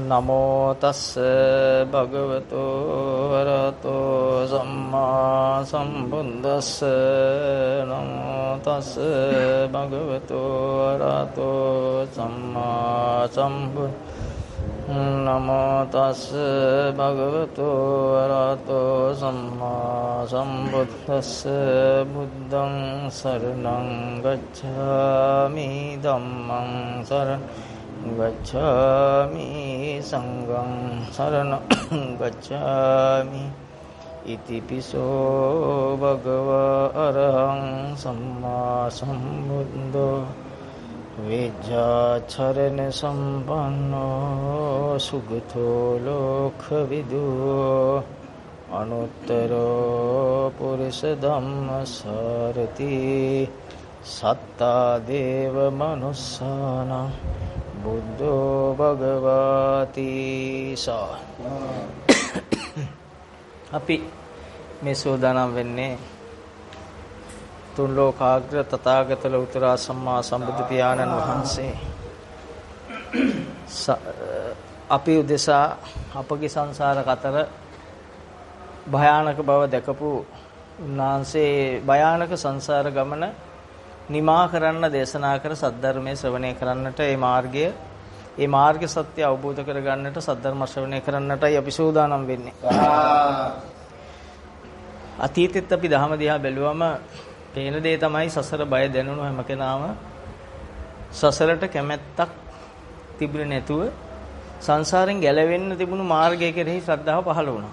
නමෝ තස්ස භගවතු වරහතෝ සම්මා සම්බුද්දස්ස නමෝ තස්ස භගවතු වරහතෝ සම්මා සම්බුද්දස්ස නමෝ තස්ස භගවතු වරහතෝ සම්මා සම්බුද්දස්ස බුද්ධං සරණං ගච්ඡාමි ධම්මං සරණං ගච්ඡාමි සංඝං සරණං ගච්ඡාමි ඉතිපිසෝ භගවා අරහං සම්මා සම්බුද්ධෝ විජ්ජාචරණ සම්පන්නෝ සුගතෝ ලෝකවිදු අනුත්තරෝ පුරිස ධම්මසාරති සත්තා දේව මනුස්සානං බුද්ධෝ භගවාති සා. අපි මේ සෝදානම් වෙන්නේ තුන් ලෝකාග්‍ර තථාගත ලෞතර සම්මා සම්බුදු පියාණන් වහන්සේ අපි උදෙසා අපගේ සංසාර කතර භයානක බව දැකපු උන්වහන්සේ භයානක සංසාර ගමන නිමා කරන්න දේශනා කර සද්ධර්මයේ ශ්‍රවණය කරන්නට ඒ මාර්ග සත්‍ය අවබෝධ කරගන්නට සද්ධර්ම ශ්‍රවණය කරන්නටයි අපි සූදානම් වෙන්නේ. අතීතෙත් අපි දහම දිහා බැලුවම පේන දේ තමයි සසර බය දැනුණු හැම කෙනාම සසරට කැමැත්තක් තිබුණේ නැතුව සංසාරෙන් ගැලවෙන්න තිබුණු මාර්ගය කෙරෙහි ශ්‍රද්ධාව පහළ වුණා.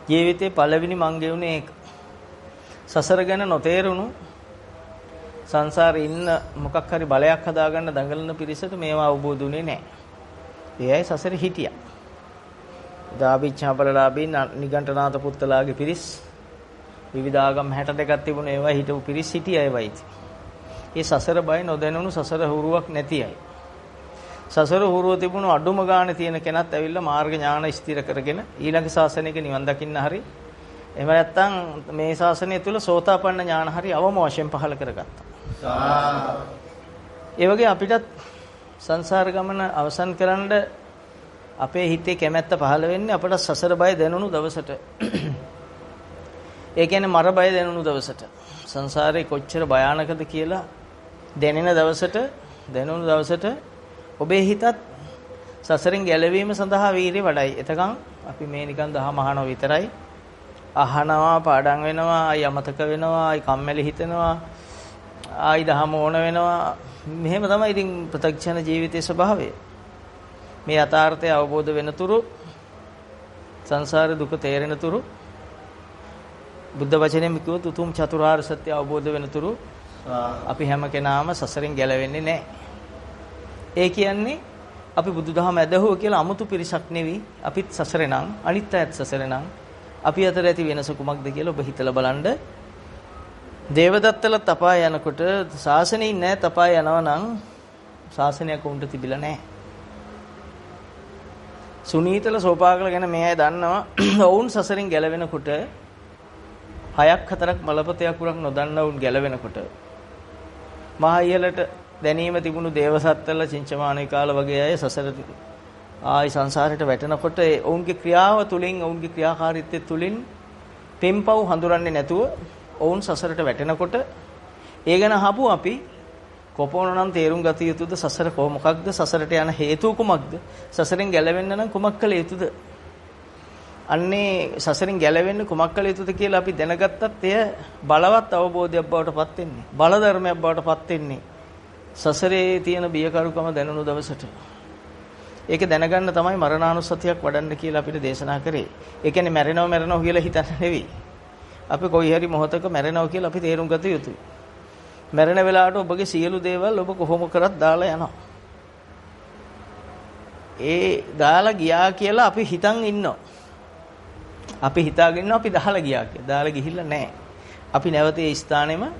ජීවිතේ පළවෙනි මං ගෙවුනේ ඒක. සසර ගැන නොතේරුණු සංසාරේ ඉන්න මොකක් හරි බලයක් හදාගන්න දඟලන පිරිසට මේවා අවබෝධ වුණේ නැහැ. ඒ අය සසරේ හිටියා. දාවිච්ඡාපලලාභී නිගණ්ඨනාත පුත්තලාගේ පිරිස් විවිධාගම් 62ක් තිබුණ ඒවා හිටපු පිරිස් හිටිය අය වයිති. ඒ සසර බය නොදැනුණු සසර හුරුවක් නැති අය. සසර හුරුව තිබුණු අඩුම ගානේ තියෙන කෙනත් ඇවිල්ලා මාර්ග ඥාන ස්ථිර කරගෙන ඊළඟ ශාසනයක නිවන් දකින්න හරි එහෙම නැත්නම් මේ ශාසනය තුල සෝතාපන්න ඥාන හරි අවම වශයෙන් පහළ කරගත්තා. ඒ වගේ අපිටත් සංසාර ගමන අවසන් කරන්න අපේ හිතේ කැමැත්ත පහළ වෙන්නේ අපට සසර බය දැනුණු දවසට. ඒ කියන්නේ මර බය දැනුණු දවසට. සංසාරේ කොච්චර භයානකද කියලා දැනෙන දවසට ඔබේ හිතත් සසරෙන් ගැලවීම සඳහා වීරිය වඩයි. එතකන් අපි මේ නිකන් දහම අහනවා විතරයි. අහනවා, පාඩම් වෙනවා, ආයි අමතක වෙනවා, ආයි කම්මැලි හිතෙනවා, ආයි දහම ඕන වෙනවා. මෙහෙම තමයි ඉතින් ප්‍රත්‍යක්ෂණ ජීවිතයේ ස්වභාවය. මේ යථාර්ථය අවබෝධ වෙන තුරු සංසාර දුක තේරෙන තුරු බුද්ධ වචනයෙන් කිව්වොත් උතුම් චතුරාර්ය සත්‍ය අවබෝධ වෙන තුරු අපි හැම කෙනාම සසරෙන් ගැලවෙන්නේ නැහැ. ඒ කියන්නේ අපි බුදුදහම ඇදහුව කියලා 아무තු පිරිසක් නෙවෙයි. අපිත් සසරේ නම් අනිත් අයත් සසරේ නම් අපි අතර ඇති වෙනස කුමක්ද කියලා ඔබ හිතලා බලන්න. දේවදත්තල තපා යනකොට ශාසනයේ නැහැ තපා යනවා නම් ශාසනයක් උන්ට තිබිලා නැහැ. සුනීතල සෝපාකල ගැන මේ අය දන්නවා. ඔවුන් සසරින් ගැලවෙනකොට 6ක් 4ක් මලපතයක් උරක් නොදන්න වුන් ගැලවෙනකොට මහා ඉහළට දැනීම තිබුණු දේවසත්තල චින්චමානේ කාල වගේ අය සසරට ආයි සංසාරයට වැටෙනකොට ඔවුන්ගේ ක්‍රියාව තුලින් ඔවුන්ගේ ක්‍රියාකාරීත්වය තුලින් පෙම්පව් හඳුරන්නේ නැතුව ඔවුන් සසරට වැටෙනකොට ඒ ගැන අහපු අපි කොපමණනම් තේරුම් ගත යුතුද සසර මොකක්ද සසරට යන හේතුව කුමක්ද සසරෙන් ගැලවෙන්න නම් කුමක් කළ යුතුද අන්නේ සසරින් ගැලවෙන්න කුමක් කළ යුතුද කියලා අපි දැනගත්තත් එය බලවත් අවබෝධයක් බවට පත් වෙන්නේ. බල ධර්මයක් බවට පත් වෙන්නේ. සසරේ තියෙන බියකරුකම දැනුණු දවසට. ඒක දැනගන්න තමයි මරණානුස්සතියක් වඩන්න කියලා අපිට දේශනා කරේ. ඒ කියන්නේ මැරෙනවා කියලා හිතන්න නෙවෙයි. අපි කොයි හරි මොහොතක මැරෙනවා කියලා අපි තේරුම් ගත යුතුයි. මැරෙන වෙලාවට ඔබගේ සියලු දේවල් ඔබ කොහොම කරත් දාලා යනවා. ඒ දාලා ගියා කියලා අපි හිතන් ඉන්නවා. අපි හිතාගෙන අපි දාලා ගියා කියලා. දාලා ගිහිල්ලා නැහැ. අපි නැවත ඒ ස්ථානෙම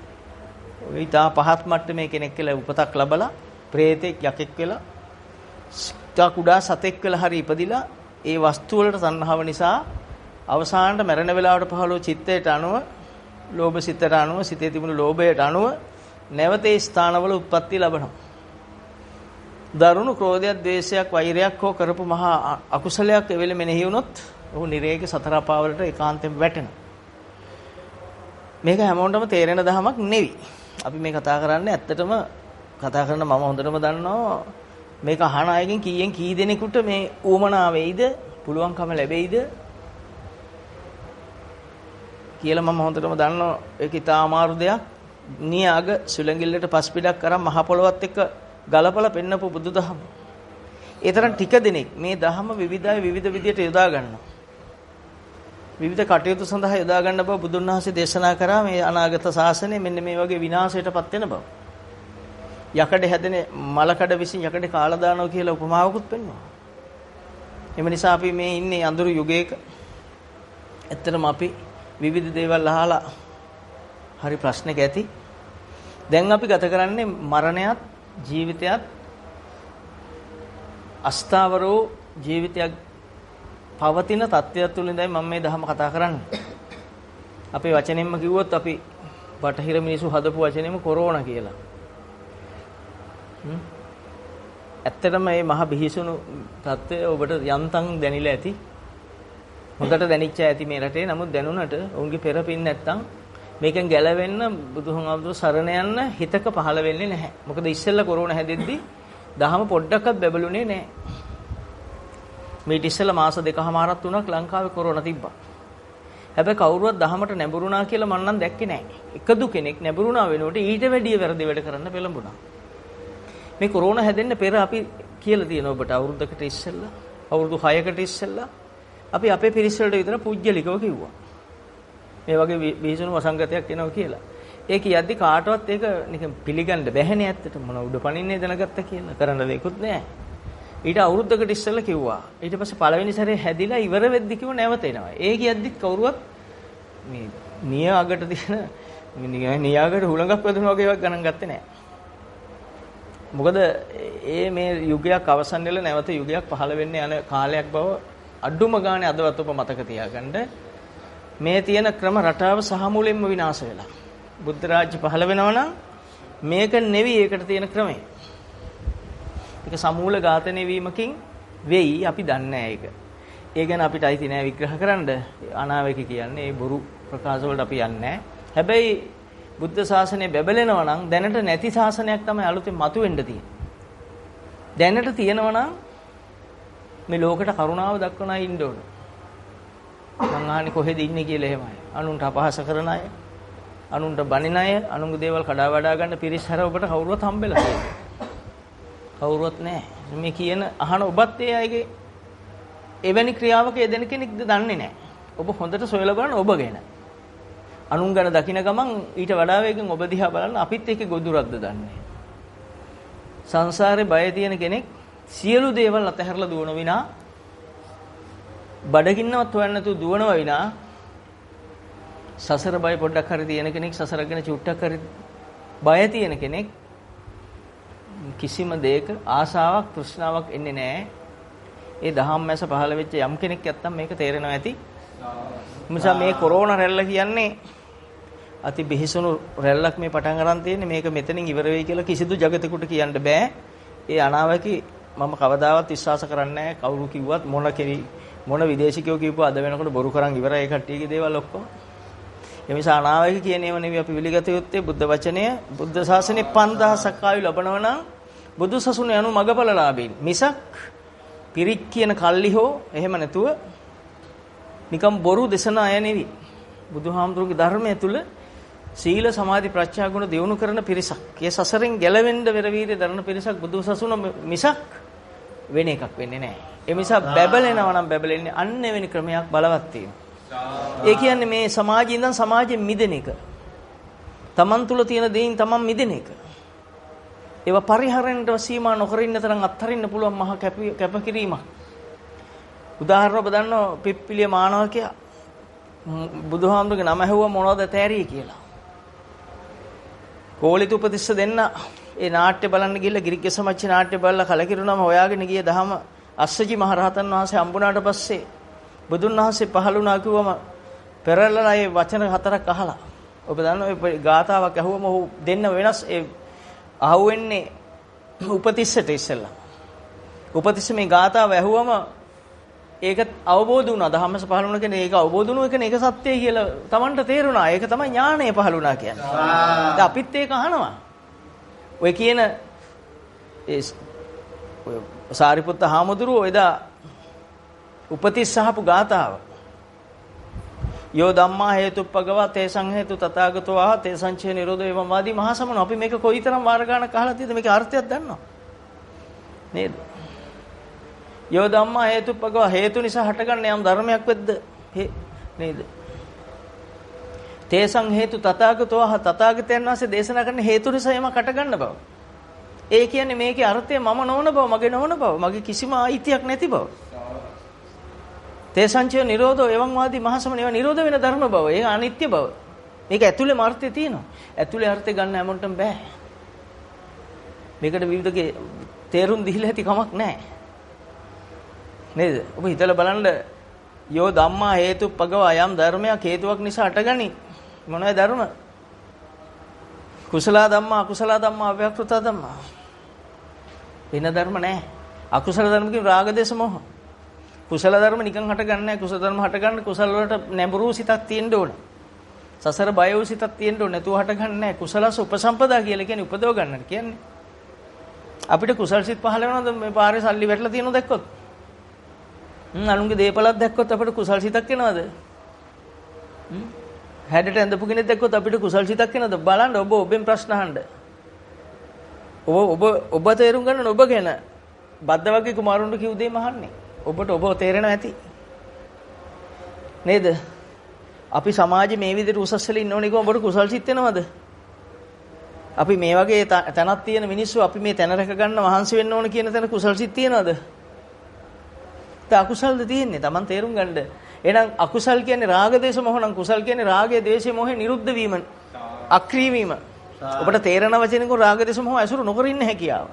ඊටා පහත් මට්ටමේ කෙනෙක් කියලා උපතක් ලැබලා ප්‍රේතෙක් යකෙක් වෙලා තා කුඩා සතෙක් වෙලා හරි ඉපදිලා ඒ වස්තු වලට තණ්හාව නිසා අවසානට මැරෙන වෙලාවට පහළ චිත්තයට අනුව ලෝභ සිතට අනුව සිතේ තිබුණු ලෝභයට අනුව නැවත ඒ ස්ථානවල උත්පත්ති ලැබෙනවා. දරුණු ක්‍රෝධයක්, ද්වේෂයක්, වෛරයක් හෝ කරපු මහා අකුසලයක් එවෙල මෙනෙහි වුණොත් ඔහු නිරේක සතර අපාවලට ඒකාන්තයෙන් වැටෙනවා. මේක හැමෝටම තේරෙන දහමක් නෙවෙයි. අපි මේ කතා කරන්නේ ඇත්තටම කතා කරන මම හොඳටම දන්නවා මේක අහන අයගෙන් කීයෙන් කී දෙනෙකුට මේ ඌමනා වෙයිද, පුළුවන්කම ලැබෙයිද කියලා මම හොඳටම දන්නවා. ඒක ඉතා අමාරු දෙයක්. නියාග සුලංගිල්ලට පස් පිටක් කරන් මහ පොළොවත් එක්ක ගලපලා පෙන්නපු බුදුදහම. ඒ තරම් ටික දෙනෙක් මේ දහම විවිධයි විවිධ විදියට යොදා ගන්නවා. විවිධ කටයුතු සඳහා යොදා ගන්න බව බුදුන් වහන්සේ දේශනා කරා. මේ අනාගත ශාසනය මෙන්න මේ වගේ විනාශයටපත් වෙන බව. යකඩ හැදෙන මලකඩ විසින් යකඩ කාලා දානවා කියලා උපමාවකුත් පෙන්වනවා. එම නිසා අපි මේ ඉන්නේ අඳුරු යුගයක. ඇත්තටම අපි විවිධ දේවල් අහලා හරි ප්‍රශ්නයක් ඇති. දැන් අපි ගත කරන්නේ මරණයත් ජීවිතයත් අස්ථාවරෝ ජීවිතයක් පවතින තත්ත්වයක් තුළ ඉඳන් මම මේ ධර්ම කතා කරන්නේ. අපේ වචනෙන්ම කිව්වොත් අපි බටහිර මිනිස්සු හදපු වචනෙම කොරෝනා කියලා. ඇත්තටම මේ මහ බිහිසුණු තත්ත්වය ඔබට යන්තම් දැනිලා ඇති. හොඳට දැනිච්ච ඇති මේ රටේ. නමුත් දැනුණට උන්ගේ පෙරපින් නැත්තම් මේකෙන් ගැලවෙන්න බුදුහාමුදුරු සරණ යන්න හිතක පහළ වෙන්නේ නැහැ. මොකද ඉස්සෙල්ලා කොරෝනා හැදෙද්දි දහම පොඩ්ඩක්වත් බැබළුනේ නැහැ. මේ ඉස්සෙල්ලා මාස 2කමාරක් 3ක් ලංකාවේ කොරෝනා තිබ්බා. හැබැයි කවුරුවත් දහමට නැඹුරුණා කියලා මම නම් දැක්කේ නැහැ. එකදු කෙනෙක් නැඹුරුණා වෙනකොට ඊට වැඩිය වැරදි වැඩ කරන්න පෙළඹුණා. මේ කොරෝනා හැදෙන්න පෙර අපි කියලා තියෙනවා ඔබට අවුරුද්දකට ඉස්සෙල්ලා, අවුරුදු 6කට ඉස්සෙල්ලා අපි අපේ පිරිස වලට විතර පුජ්‍යලිකව කිව්වා. මේ වගේ විහිසුණු වසංගතයක් එනවා කියලා. ඒ කියද්දි කාටවත් ඒක නිකන් පිළිගන්න බැහැනේ ඇත්තට. මොන උඩ පනින්නේ දැනගත්ත කියලා. කරන්න දෙයක්වත් නැහැ. ඊට අවුරුද්දකට ඉස්සෙල්ලා කිව්වා. ඊට පස්සේ පළවෙනි සැරේ හැදිලා ඉවර වෙද්දි කිව්ව නැවත එනවා. ඒ කියද්දිත් කවුරුවත් මේ නියාගට තියෙන නියාගට හුලඟක් වැදුනා වගේ එකක් ගණන් ගත්තේ නැහැ. මොකද මේ යුගයක් අවසන් වෙලා නැවත යුගයක් පහළ වෙන්න යන කාලයක් බව අඩුම ගානේ අදවත් ඔබ මතක තියාගන්න. මේ තියෙන ක්‍රම රටාව සහ මුලින්ම විනාශ වෙලා. බුද්ධ රාජ්‍ය පහළ වෙනවා නම් මේක නෙවෙයි ඒකට තියෙන ක්‍රමය. ඒක සමූල ඝාතනය වීමකින් වෙයි. අපි දන්නේ නැහැ ඒක. ඒ ගැන අපිට අයිති නෑ විග්‍රහ කරන්න. අනාවේක කියන්නේ ඒ බොරු ප්‍රකාශ වලට අපි යන්නේ නැහැ. හැබැයි බුද්ධ ශාසනය බැබලෙනවා නම් දැනට නැති ශාසනයක් තමයි අලුතෙන් මතුවෙන්න තියෙන්නේ. දැනට තියෙනවා නම් මේ ලෝකෙට කරුණාව දක්වන අය ඉන්න ඕන. මං අහන්නේ කොහෙද ඉන්නේ කියලා එහෙමයි. අනුන්ට අපහාස කරන අය, අනුන්ට බනින අය, අනුන්ගේ දේවල් කඩා වඩා ගන්න පිරිස් හැර ඔබට කවුරුවත් හම්බෙලා තියෙන්නේ. කවුරුවත් නැහැ. මේ කියන අහන ඔබත් ඒ අයගේ එවැනි ක්‍රියාවක යෙදෙන කෙනෙක්ද දන්නේ නැහැ. ඔබ හොඳට සොයලා බලන්න ඔබ ගැන. අනුන් ගැන දකින්න ගමන් ඊට වඩා වේගෙන් ඔබ දිහා බලන්න අපිත් එක්ක ගොදුරක්ද දන්නේ. සංසාරේ බය තියෙන කෙනෙක් සියලු දේවල් අතහැරලා දුවන විනා බඩගින්නවත් හොයන්න නැතුව දුවනවා විනා සසර බය පොඩ්ඩක් හරි තියෙන කෙනෙක්, සසර ගැන චුට්ටක් හරි බය තියෙන කෙනෙක් කිසිම දෙයක ආසාවක් තෘෂ්ණාවක් එන්නේ නැහැ. ඒ දහම් මැස පහළ වෙච්ච යම් කෙනෙක් නැත්තම් මේක තේරෙනවා ඇති. නිසා මේ කොරෝනා රැල්ල කියන්නේ අති බිහිසුණු රැල්ලක් මේ පටන් ගන්න තියෙන්නේ. මේක මෙතනින් ඉවර වෙයි කියලා කිසිදු జగතෙකුට කියන්න බෑ. ඒ අනාවකි මම කවදාවත් විශ්වාස කරන්නේ නැහැ. කවුරු කිව්වත් මොන විදේශිකයෝ කිව්වා අද වෙනකොට බොරු කරන් ඉවරයි ඒ කට්ටියගේ දේවල් ඔක්කොම. ඒ නිසා අනාවකි කියන ඒවා නෙවෙයි අපි පිළිගත යුත්තේ. බුද්ධ වචනය, බුද්ධ ශාසනයේ 5000ක් ආයු ලැබනවා නම් බුදු සසුන යනු මගපලලාභීන්. මිසක් පිරික් කියන කල්ලි හෝ එහෙම නැතුව නිකම් බොරු දේශන අය නෙවෙයි. බුදුහාමුදුරුගේ ධර්මය තුල සීල සමාධි ප්‍රඥා ගුණ දියුණු කරන පිරිසක්. ඒ සසරෙන් ගැලවෙන්න වෙර වීර්ය දරන පිරිසක් බුදු සසුන මිසක් වෙන එකක් වෙන්නේ නැහැ. ඒ නිසා බැබලෙනවා නම් බැබලෙන්නේ අන්න වෙන ක්‍රමයක් බලවත් තියෙනවා. ඒ කියන්නේ මේ සමාජයෙන් ඉඳන් සමාජයෙන් මිදෙන එක. තමන් තුල තියෙන දේයින් තමන් මිදෙන එක. ඒවා පරිහරණයට සීමා නොකර ඉන්න තරම් අත්හරින්න පුළුවන් මහා කැපකිරීමක්. උදාහරණ ඔබ දන්නවා පිප්පිලිය මානවකයා බුදුහාමුදුරගේ නම ඇහුවා මොනවද තෑරියේ කියලා. කෝලිත උපතිස්ස දෙන්න ඒ නාට්‍ය බලන්න ගිහලා ගිරිග්ග සමච්චි නාට්‍ය බලලා කලකිරුණාම හොයාගෙන ගිය දහම අස්සජි මහරහතන් වහන්සේ හම්බුණාට පස්සේ බුදුන් වහන්සේ පහළ වුණා කිව්වම පෙරලලා ඒ වචන 4ක් අහලා ඔබ දන්නවා ඒ ගාතාවක් ඇහුවම ඔහු දෙන්න වෙනස් ඒ අහුවෙන්නේ උපතිස්සට ඉස්සෙල්ලා. උපතිස්ස මේ ගාථාව ඇහුවම ඒක අවබෝධ වුණා. ධම්මස පහළ වුණා කියන්නේ ඒක අවබෝධ වුණා කියන්නේ ඒක සත්‍යයි කියලා Tamanට තේරුණා. ඒක තමයි ඥාණය පහළ වුණා කියන්නේ. දැන් අපිත් ඒක අහනවා. ඔය කියන ඒ සාරිපුත්ත හාමුදුරුවෝ එදා උපතිස්ස අහපු ගාථාව. යෝ ධම්මා හේතුප්පගවා තේසං හේතු තථාගතෝ ආහ තේසංචේ නිරෝධෝ එවං වාදී මහා සමන. අපි මේක කොයිතරම් වාර ගණක් අහලා තියෙද මේකේ අර්ථයක් දන්නව නේද? යෝ ධම්මා හේතුප්පගවා හේතු නිසා හටගන්න යම් ධර්මයක් වෙද්ද නේද? තේසං හේතු තථාගතෝ ආහ තථාගතයන් වහන්සේ දේශනා කරන හේතු නිසා යමක් හටගන්න බව. ඒ කියන්නේ මේකේ අර්ථය මම නොවන බව, මගේ නොවන බව, මගේ කිසිම අයිතියක් නැති බව. තේසංචය නිරෝධෝ එවං වාදී මහා සමන ඒවා නිරෝධ වෙන ධර්ම බව. ඒක අනිත්‍ය බව. මේක ඇතුළේම අර්ථය තියෙනවා. ඇතුළේ අර්ථය ගන්න හැමෝටම බෑ. මේකට විවිධකේ තේරුම් දීලා ඇති කමක් නැහැ. නේද? ඔබ හිතලා බලන්න යෝ ධම්මා හේතුප්පගවා යම් ධර්මයක් හේතුවක් නිසා හටගනි. මොනවද ධර්ම? කුසල ධම්මා, අකුසල ධම්මා, අව්‍යක්ත ධම්මා. වෙන ධර්ම නැහැ. අකුසල ධර්ම කියන්නේ රාග දේශ මොහ. කුසල ධර්ම නිකන් හටගන්නේ නැහැ. කුසල ධර්ම හටගන්න කුසල වලට නැඹුරු සිතක් තියෙන්න ඕන. සසර බය වූ සිතක් තියෙන්න ඕන. නැතුව හටගන්නේ නැහැ. කුසලස උපසම්පදා කියලා කියන්නේ උපදව ගන්නට කියන්නේ. අපිට කුසල් සිත් පහල වෙනවද මේ පාරේ සල්ලි වැටලා තියෙනවද දැක්කොත්? අනුන්ගේ දේපලක් දැක්කොත් අපිට කුසල් සිතක් එනවද? හැඩට ඇඳපු කෙනෙක් දැක්කොත් අපිට කුසල් සිතක් එනවද? බලන්න ඔබ ඔබෙන් ප්‍රශ්න අහන්න. ඔබ තේරුම් ගන්න ඔබ ගැන බද්ද වගේ කුමාරුන්ට කිව් දෙයක් අහන්නේ. ඔබට ඔබ තේරෙනවා ඇති. නේද? අපි සමාජයේ මේ විදිහට උසස්වල ඉන්න ඕනේ කොහොමද කුසල් සිත් වෙනවද? අපි මේ වගේ තැනක් තියෙන මිනිස්සු අපි මේ තැන රැක ගන්න මහන්සි වෙන්න ඕන කියන තැන කුසල් සිත් තියනවද? ඒ අකුසල්ද තියෙන්නේ. Taman තේරුම් ගන්න. එහෙනම් අකුසල් කියන්නේ රාග දේශ මොහ නම් කුසල් කියන්නේ රාගය දේශය මොහේ නිරුද්ධ වීම, අක්‍රීය වීම. ඔබට තේරෙන වචනෙක රාග දේශ මොහ ඇසුරු නොකර ඉන්න හැකියාව.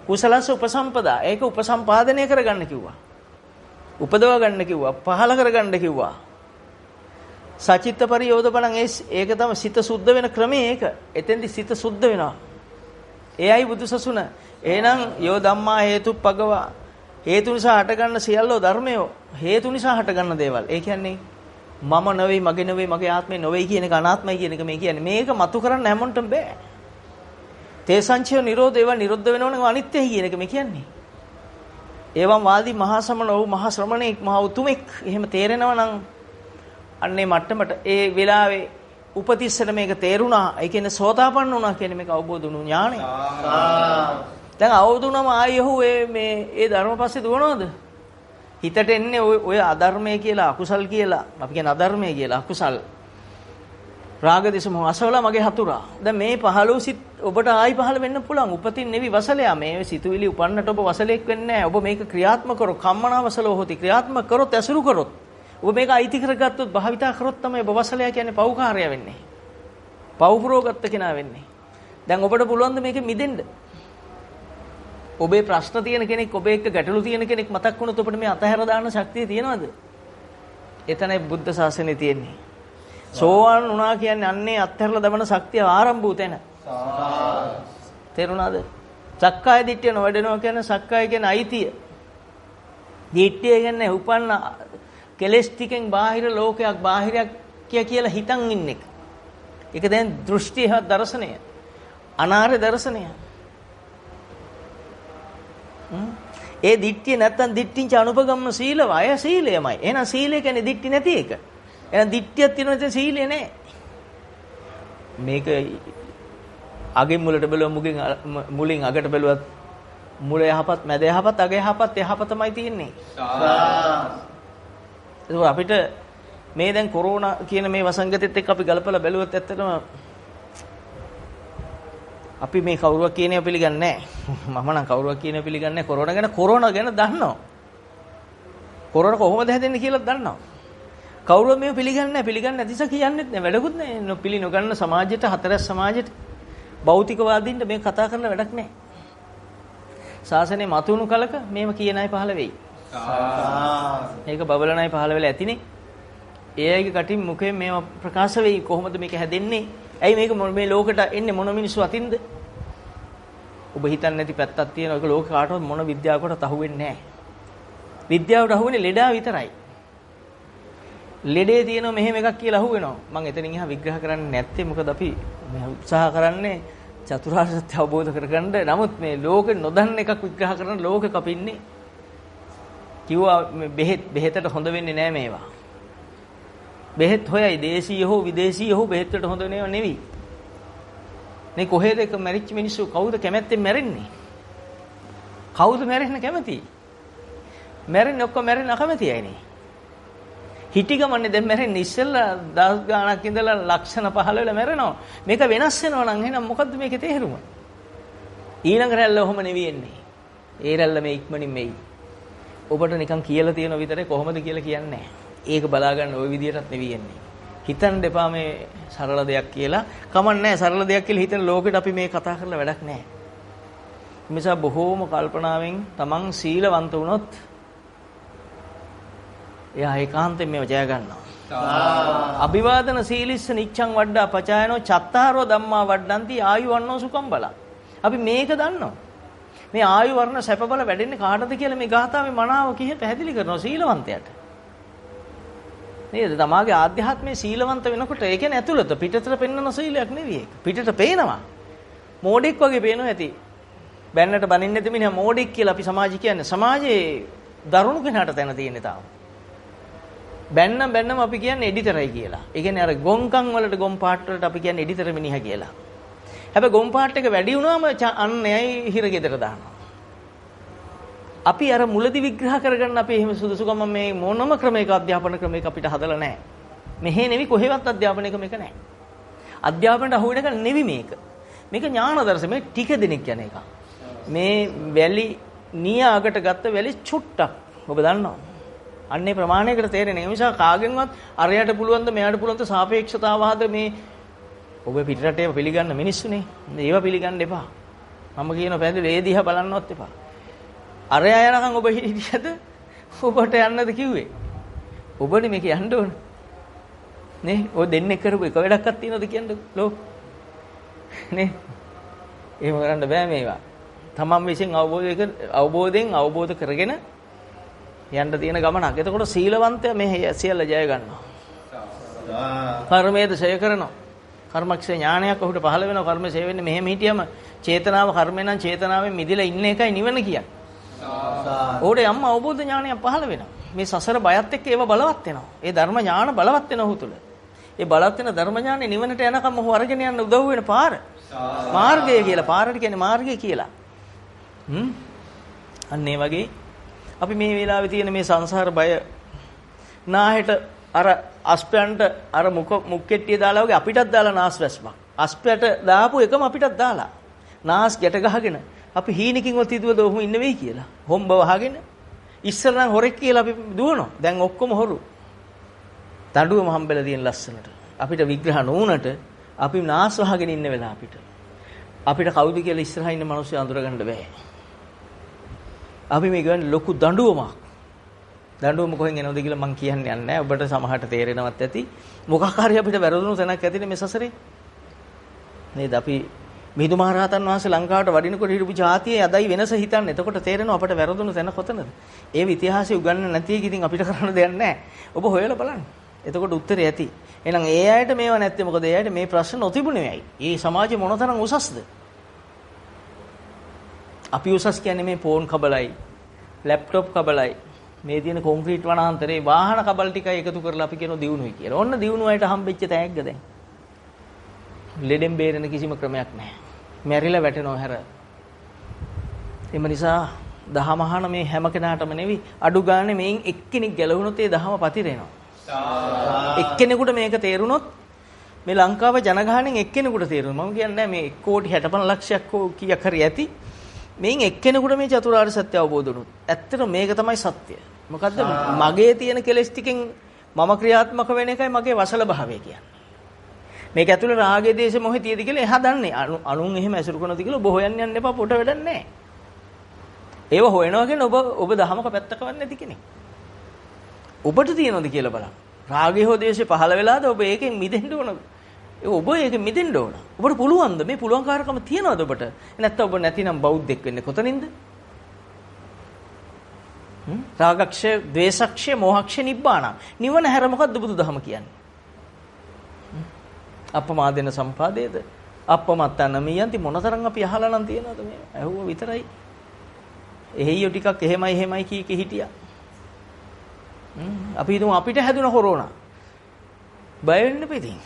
කුසලස උපසම්පදා. ඒක උපසම්පාදනය කරගන්න කිව්වා. උපදව ගන්න කිව්වා. පහල කරගන්න කිව්වා. සචිත්ත පරියෝධපණං ඒක තමයි සිත සුද්ධ වෙන ක්‍රමය ඒක. එතෙන්දි සිත සුද්ධ වෙනවා. එයයි බුදුසසුන. එහෙනම් යෝ ධම්මා හේතුප්පගවා හේතු නිසා හටගන්න සියල්ලෝ ධර්මයෝ හේතු නිසා හටගන්න දේවල්. ඒ කියන්නේ මම නෙවෙයි, මගේ නෙවෙයි, මගේ ආත්මේ නෙවෙයි කියන එක අනාත්මයි කියන එක මේ කියන්නේ. මේක මතු කරන්න හැමෝටම බෑ. තේසංචය නිරෝධ ඒවා නිරුද්ධ වෙනවනේ අනිත්‍යයි කියන එක මේ කියන්නේ. ඒවම් වාදී මහා සමන වූ මහා ශ්‍රමණෙක් මහා උතුමෙක් එහෙම තේරෙනවා නම් අන්නේ මට්ටමට ඒ වෙලාවේ උපතිස්සට මේක තේරුණා. ඒ කියන්නේ සෝතාපන්න වුණා කියන්නේ මේක අවබෝධ වුණු ඥාණය. දැන් අවබෝධ වුණාම ආයෙහු මේ ධර්ම පස්සේ දුවනවද? හිතට එන්නේ ඔය අධර්මය කියලා, අකුසල් කියලා. අපි කියන අධර්මය කියලා, අකුසල්. රාග දේශ මොහ අසවලා මගේ හතුරා. දැන් මේ 15 සිත් ඔබට ආයි පහළ වෙන්න පුළුවන්. උපතින් නෙවි වසලයා. මේ සිතුවිලි උපන්නට ඔබ වසලෙක් වෙන්නේ නැහැ. ඔබ මේක ක්‍රියාත්මක කරොත්, කම්මනාවසලෝ හොති ක්‍රියාත්මක කරොත්, ඇසුරු කරොත්, ඔබ මේක අයිති කරගත්තොත්, භාවිතා කරොත් තමයි ඔබ වසලයා කියන්නේ පව්කාරය වෙන්නේ. පව්පුරෝගත්ත කෙනා වෙන්නේ. දැන් ඔබට පුළුවන් ද මේකෙ මිදෙන්න? ඔබේ ප්‍රශ්න තියෙන කෙනෙක්, ඔබ එක්ක ගැටලු තියෙන කෙනෙක් මතක් වුණොත් ඔබට මේ අතහැර දාන්න ශක්තිය තියෙනවද? එතනයි බුද්ධ ශාසනය තියෙන්නේ. සෝවාන් වුණා කියන්නේ අන්නේ අත්හැරලා දමන ශක්තිය ආරම්භ වූ තැන. තේරුණාද? සක්කාය දිට්ඨිය නොවැඩෙනවා කියන්නේ සක්කාය කියන්නේ අයිතිය. දිට්ඨිය කියන්නේ උපන්න කෙලෙස් ටිකෙන් බාහිර ලෝකයක්, බාහිරයක් කියලා හිතන් ඉන්න එක. ඒක දැන් දෘෂ්ටි හා දර්ශනය. අනාර්ය දර්ශනය. ඒ දිට්ඨිය නැත්තම් දිට්ඨිංච අනුපගම්ම සීලව අය සීලයමයි. එහෙනම් සීලය කියන්නේ දිට්ඨි නැති එක. එහෙනම් දිට්ඨියක් තියෙනවා නැත්නම් සීලය නැහැ. මේක අගෙන් මුලට බැලුවා මුලින් අගට බැලුවත් මුල යහපත්, මැද යහපත්, අග යහපත්, යහපතමයි තියෙන්නේ. ඒක අපිට මේ දැන් කොරෝනා කියන මේ වසංගතෙත් එක්ක අපි ගලපලා බැලුවොත් ඇත්තටම අපි මේ කවුරුවක් කියන්නේ පිළිගන්නේ නැහැ. මම නම් කවුරුවක් කියන්නේ පිළිගන්නේ නැහැ. කොරෝනා ගැන දන්නවා. කොරෝනා කොහොමද හැදෙන්නේ කියලා දන්නවා. කවුරුවත් මේව පිළිගන්නේ නැහැ. පිළිගන්නේ නැතිස කියන්නේත් නැහැ. වැඩකුත් නැහැ. පිළි නොගන්න සමාජයට, හතරස් සමාජයට, භෞතිකවාදීන්ට මේක කතා කරලා වැඩක් නැහැ. ශාසනය මතුණු කලක මේව කියන අය පහළ වෙයි. ඒක බබලන අය පහළ වෙලා ඇතිනේ. ඒ අයගේ කටින් මුඛයෙන් මේව ප්‍රකාශ වෙයි. කොහොමද මේක හැදෙන්නේ? ඇයි මේක මේ ලෝකෙට එන්නේ මොන මිනිස්සු අතින්ද? ඔබ හිතන්නේ නැති පැත්තක් තියෙනවා. ඒක ලෝක කාටවත් මොන විද්‍යාවකටත් අහුවෙන්නේ නැහැ. විද්‍යාවට අහුවෙන්නේ ලෙඩා විතරයි. ලෙඩේ තියෙනවා මෙහෙම එකක් කියලා අහුවෙනවා. මම එතනින් එහා විග්‍රහ කරන්නේ නැත්තේ මොකද අපි උත්සාහ කරන්නේ චතුරාර්ය සත්‍ය අවබෝධ කරගන්න. නමුත් මේ ලෝකෙ නොදන්න එකක් විග්‍රහ කරන ලෝකෙ කපින්නේ. කිව්වා මේ බෙහෙතට හොඳ වෙන්නේ නැහැ මේවා. බෙහෙත් හොයයි දේශීය හෝ විදේශීය හෝ බෙහෙත් වලට හොඳ වෙනව නෙවෙයි. මේ කොහෙද එක මැරිච්ච මිනිස්සු කවුද කැමැත්තෙන් මැරෙන්නේ? කවුද මැරෙන්න කැමති? මැරෙන්නේ ඔක්කොම මැරෙන්න අකමැති අයනේ. හිටිගමන්නේ දැන් මැරෙන්නේ ඉස්සෙල්ලා දවස් ගාණක් ඉඳලා ලක්ෂණ 15 වෙලා මැරෙනවා. මේක වෙනස් වෙනවා නම් එහෙනම් මොකද්ද මේකේ තේරුම? ඊළඟ රැල්ල ඔහොම නෙවෙයි එන්නේ. ඒ රැල්ල මේ ඉක්මනින් මෙයි. ඔබට නිකන් කියලා තියෙන විතරේ කොහොමද කියලා කියන්නේ නැහැ. ඒක බලා ගන්න ওই විදියටත් නෙවෙයි එන්නේ. හිතන්න එපා මේ සරල දෙයක් කියලා. කමක් නැහැ සරල දෙයක් කියලා හිතන ලෝකෙට අපි මේ කතා කරලා වැඩක් නැහැ. නිසා බොහෝම කල්පනාවෙන් තමන් සීලවන්ත වුණොත් එයා ඒකාන්තයෙන් මේව ජය ගන්නවා. අභිවාදන සීලිස්ස නිච්ඡං වඩ්ඩා පචායනෝ චත්තාරෝ ධම්මා වඩ්ඩಂತಿ ආයු වන්නෝ සුඛම් බල. අපි මේක දන්නවා. මේ ආයු වර්ණ සැප බල වැඩෙන්නේ කාටද කියලා මේ ගාථාවේ මනාව කිය පැහැදිලි කරනවා සීලවන්තයාට. නේද? තමාගේ ආධ්‍යාත්මයේ සීලවන්ත වෙනකොට ඒ කියන්නේ ඇතුළත පිටතට පෙන්වන සීලයක් නෙවෙයි ඒක. පිටට පේනවා. මෝඩෙක් වගේ පේනවා ඇති. බැන්නට බනින්න නැති මිනිහා මෝඩෙක් කියලා අපි සමාජය කියන්නේ. සමාජයේ දරුණු කෙනාට තැන තියෙන්නේ තාම. බැන්නම අපි කියන්නේ එඩිටරයි කියලා. ඒ කියන්නේ අර ගොංකම් වලට ගොම් පාට් වලට අපි කියන්නේ එඩිටර මිනිහා කියලා. හැබැයි ගොම් පාට් එක වැඩි වුණාම අන්න එයයි හිරගෙදර දානවා. අපි අර මුලදි විග්‍රහ කරගන්න අපි එහෙම සුදුසුකම මේ මොනම ක්‍රමයක අධ්‍යාපන ක්‍රමයක අපිට හදලා නැහැ. මෙහෙ නෙවි කොහෙවත් අධ්‍යාපනයක මේක නැහැ. අධ්‍යාපනයට අහු වෙන එක නෙවි මේක. මේක ඥාන දර්ශන මේ ටික දෙනෙක් යන එක. මේ වැලි නියාගට ගත්ත වැලි චුට්ටක් ඔබ දන්නවා. අන්නේ ප්‍රමාණයකට තේරෙන්නේ. ඒ නිසා කාගෙන්වත් අරයට පුළුවන්ද මෙයාට පුළුවන්ද සාපේක්ෂතාවාද මේ ඔබ පිටරටේ පිළිගන්න මිනිස්සුනේ. ඒව පිළිගන්න එපා. මම කියන පැහැදිලි ඒ දිහා බලන්නවත් එපා. අරයා යනකම් ඔබ හිටියද ඔබට යන්නද කිව්වේ? ඔබනේ මේක යන්න ඕන. නේ? ඔය දෙන්නේ කරපු එක වැඩක්වත් තියනවද කියන්නේ ලෝක? නේ? එහෙම කරන්න බෑ මේවා. තමන් විසින් අවබෝධයෙන් අවබෝධ කරගෙන යන්න තියෙන ගමනක්. එතකොට සීලවන්තයා මේ සියල්ල ජය ගන්නවා. කර්මයේද ඡය කරනවා. කර්මක්ෂය ඥානයක් ඔහුට පහළ වෙනවා. කර්මය ඡය වෙන්නේ මෙහෙම හිටියම චේතනාව කර්මේ නම් චේතනාවෙන් මිදලා ඉන්න එකයි නිවන කියන්නේ. ඕඩේ යම් අවබෝධ ඥානයක් පහළ වෙනවා. මේ සසර බයත් එක්ක ඒව බලවත් වෙනවා. ඒ ධර්ම ඥාන බලවත් වෙනවා ඔහු තුල. ඒ බලවත් වෙන ධර්ම ඥානෙ නිවනට යනකම් ඔහු අරගෙන යන්න උදව් වෙන පාර. මාර්ගය කියලා. පාරට කියන්නේ මාර්ගය කියලා. අන්න ඒ වගේ අපි මේ වෙලාවේ තියෙන මේ සංසාර බය නාහෙට අර අස්පයන්ට අර මුක්කෙට්ටිය දාලා වගේ අපිටත් දාලා නාස් වැස්මක්. අස්පයට දාපු එකම අපිටත් දාලා. නාස් ගැට ගහගෙන අපි හීනකින්වත් හිතුවද ඔහොම ඉන්න වෙයි කියලා. හොම්බ වහගෙන ඉස්සර නම් හොරෙක් කියලා අපි දුවනවා. දැන් ඔක්කොම හොරු. දඬුවම හම්බෙලා තියෙන ලස්සනට. අපිට විග්‍රහ නොවුනට අපි නාස් වහගෙන ඉන්න වෙලාව අපිට කවුද කියලා ඉස්සරහා ඉන්න මිනිස්සු අඳුරගන්න බෑ. අපි මේ කියන්නේ ලොකු දඬුවමක්. දඬුවම කොහෙන් එනවද කියලා මම කියන්නේ නැහැ. ඔබට සමහරට තේරෙනවත් ඇති. මොකක් හරි අපිට වැරදුණු තැනක් ඇතිනේ මේ සසරේ. නේද? අපි මිහිඳු මහරහතන් වහන්සේ ලංකාවට වඩිනකොට හිටපු ජාතියේ අදයි වෙනස හිතන්නේ. එතකොට තේරෙනවා අපට වැරදුණු තැන කොතනද? ඒ ඉතිහාසය උගන්වන්න නැති එක ඉතින් අපිට කරන්න දෙයක් නැහැ. ඔබ හොයලා බලන්න. එතකොට උත්තරේ ඇති. එහෙනම් ඒ අයට මේව නැත්තේ මොකද? ඒ අයට මේ ප්‍රශ්න නොතිබුණේ ඇයි? මේ සමාජය මොනතරම් උසස්ද? අපි උසස් කියන්නේ මේ ෆෝන් කබලයි, ලැප්ටොප් කබලයි, මේ තියෙන කොන්ක්‍රීට් වනාන්තරේ වාහන කබල් ටිකයි එකතු කරලා අපි කියනවා දියුණුවයි කියලා. ඔන්න දියුණුවයට හම්බෙච්ච තෑග්ග දැන්. ලෙඩෙන් බේරෙන කිසිම ක්‍රමයක් නැහැ. මැරිලා වැටෙනවා හැර. එම නිසා දහම අහන මේ හැම කෙනාටම නෙවෙයි අඩු ගානේ මේන් එක්කෙනෙක් ගැලවුණොත් ඒ දහම පතිරෙනවා. එක්කෙනෙකුට මේක තේරුණොත් මේ ලංකාව ජනගහණයෙන් එක්කෙනෙකුට තේරුණා. මම කියන්නේ මේ 1.65 ලක්ෂයක් කීයක් හරි ඇති. මේන් එක්කෙනෙකුට මේ චතුරාර්ය සත්‍ය අවබෝධ වුණොත් ඇත්තට මේක තමයි සත්‍ය. මොකද්ද මගේ තියෙන කෙලෙස් ටිකෙන් මම ක්‍රියාත්මක වෙන එකයි මගේ වසල භාවය කියන්නේ. මේක ඇතුළේ රාගයේ දේශ මොහේ තියෙද කියලා එහා දන්නේ. අනුන් එහෙම ඇසුරු කරනවාද කියලා ඔබ හොයන්න යන්න එපා. පොට වැඩක් නැහැ. ඒව හොයනවා කියන්නේ ඔබ දහමක පැත්තක වන්නේ නැති කෙනෙක්. ඔබට තියෙනවද කියලා බලන්න. රාගය හෝ දේශේ පහළ වෙලාද ඔබ ඒකෙන් මිදෙන්න ඕන. ඒ ඔබ ඒක මිදෙන්න ඕන. ඔබට පුළුවන්ද? මේ පුළුවන්කාරකම තියනවද ඔබට? නැත්නම් ඔබ නැතිනම් බෞද්ධෙක් වෙන්නේ කොතනින්ද? රාගක්ෂය, ද්වේෂක්ෂය, මෝහක්ෂය, නිබ්බාන. නිවන හැර මොකද්ද බුදුදහම කියන්නේ? අපමාදෙන සම්පාදේද? අපමත්තනමියන්ති මොනතරම් අපි අහලා නම් තියනවද මේ? ඇහුව විතරයි. එහෙයියෝ ටිකක් එහෙමයි කී හිටියා. අපි හිතමු අපිට හැදුන කොරෝනා. බය වෙන්න පිටින්.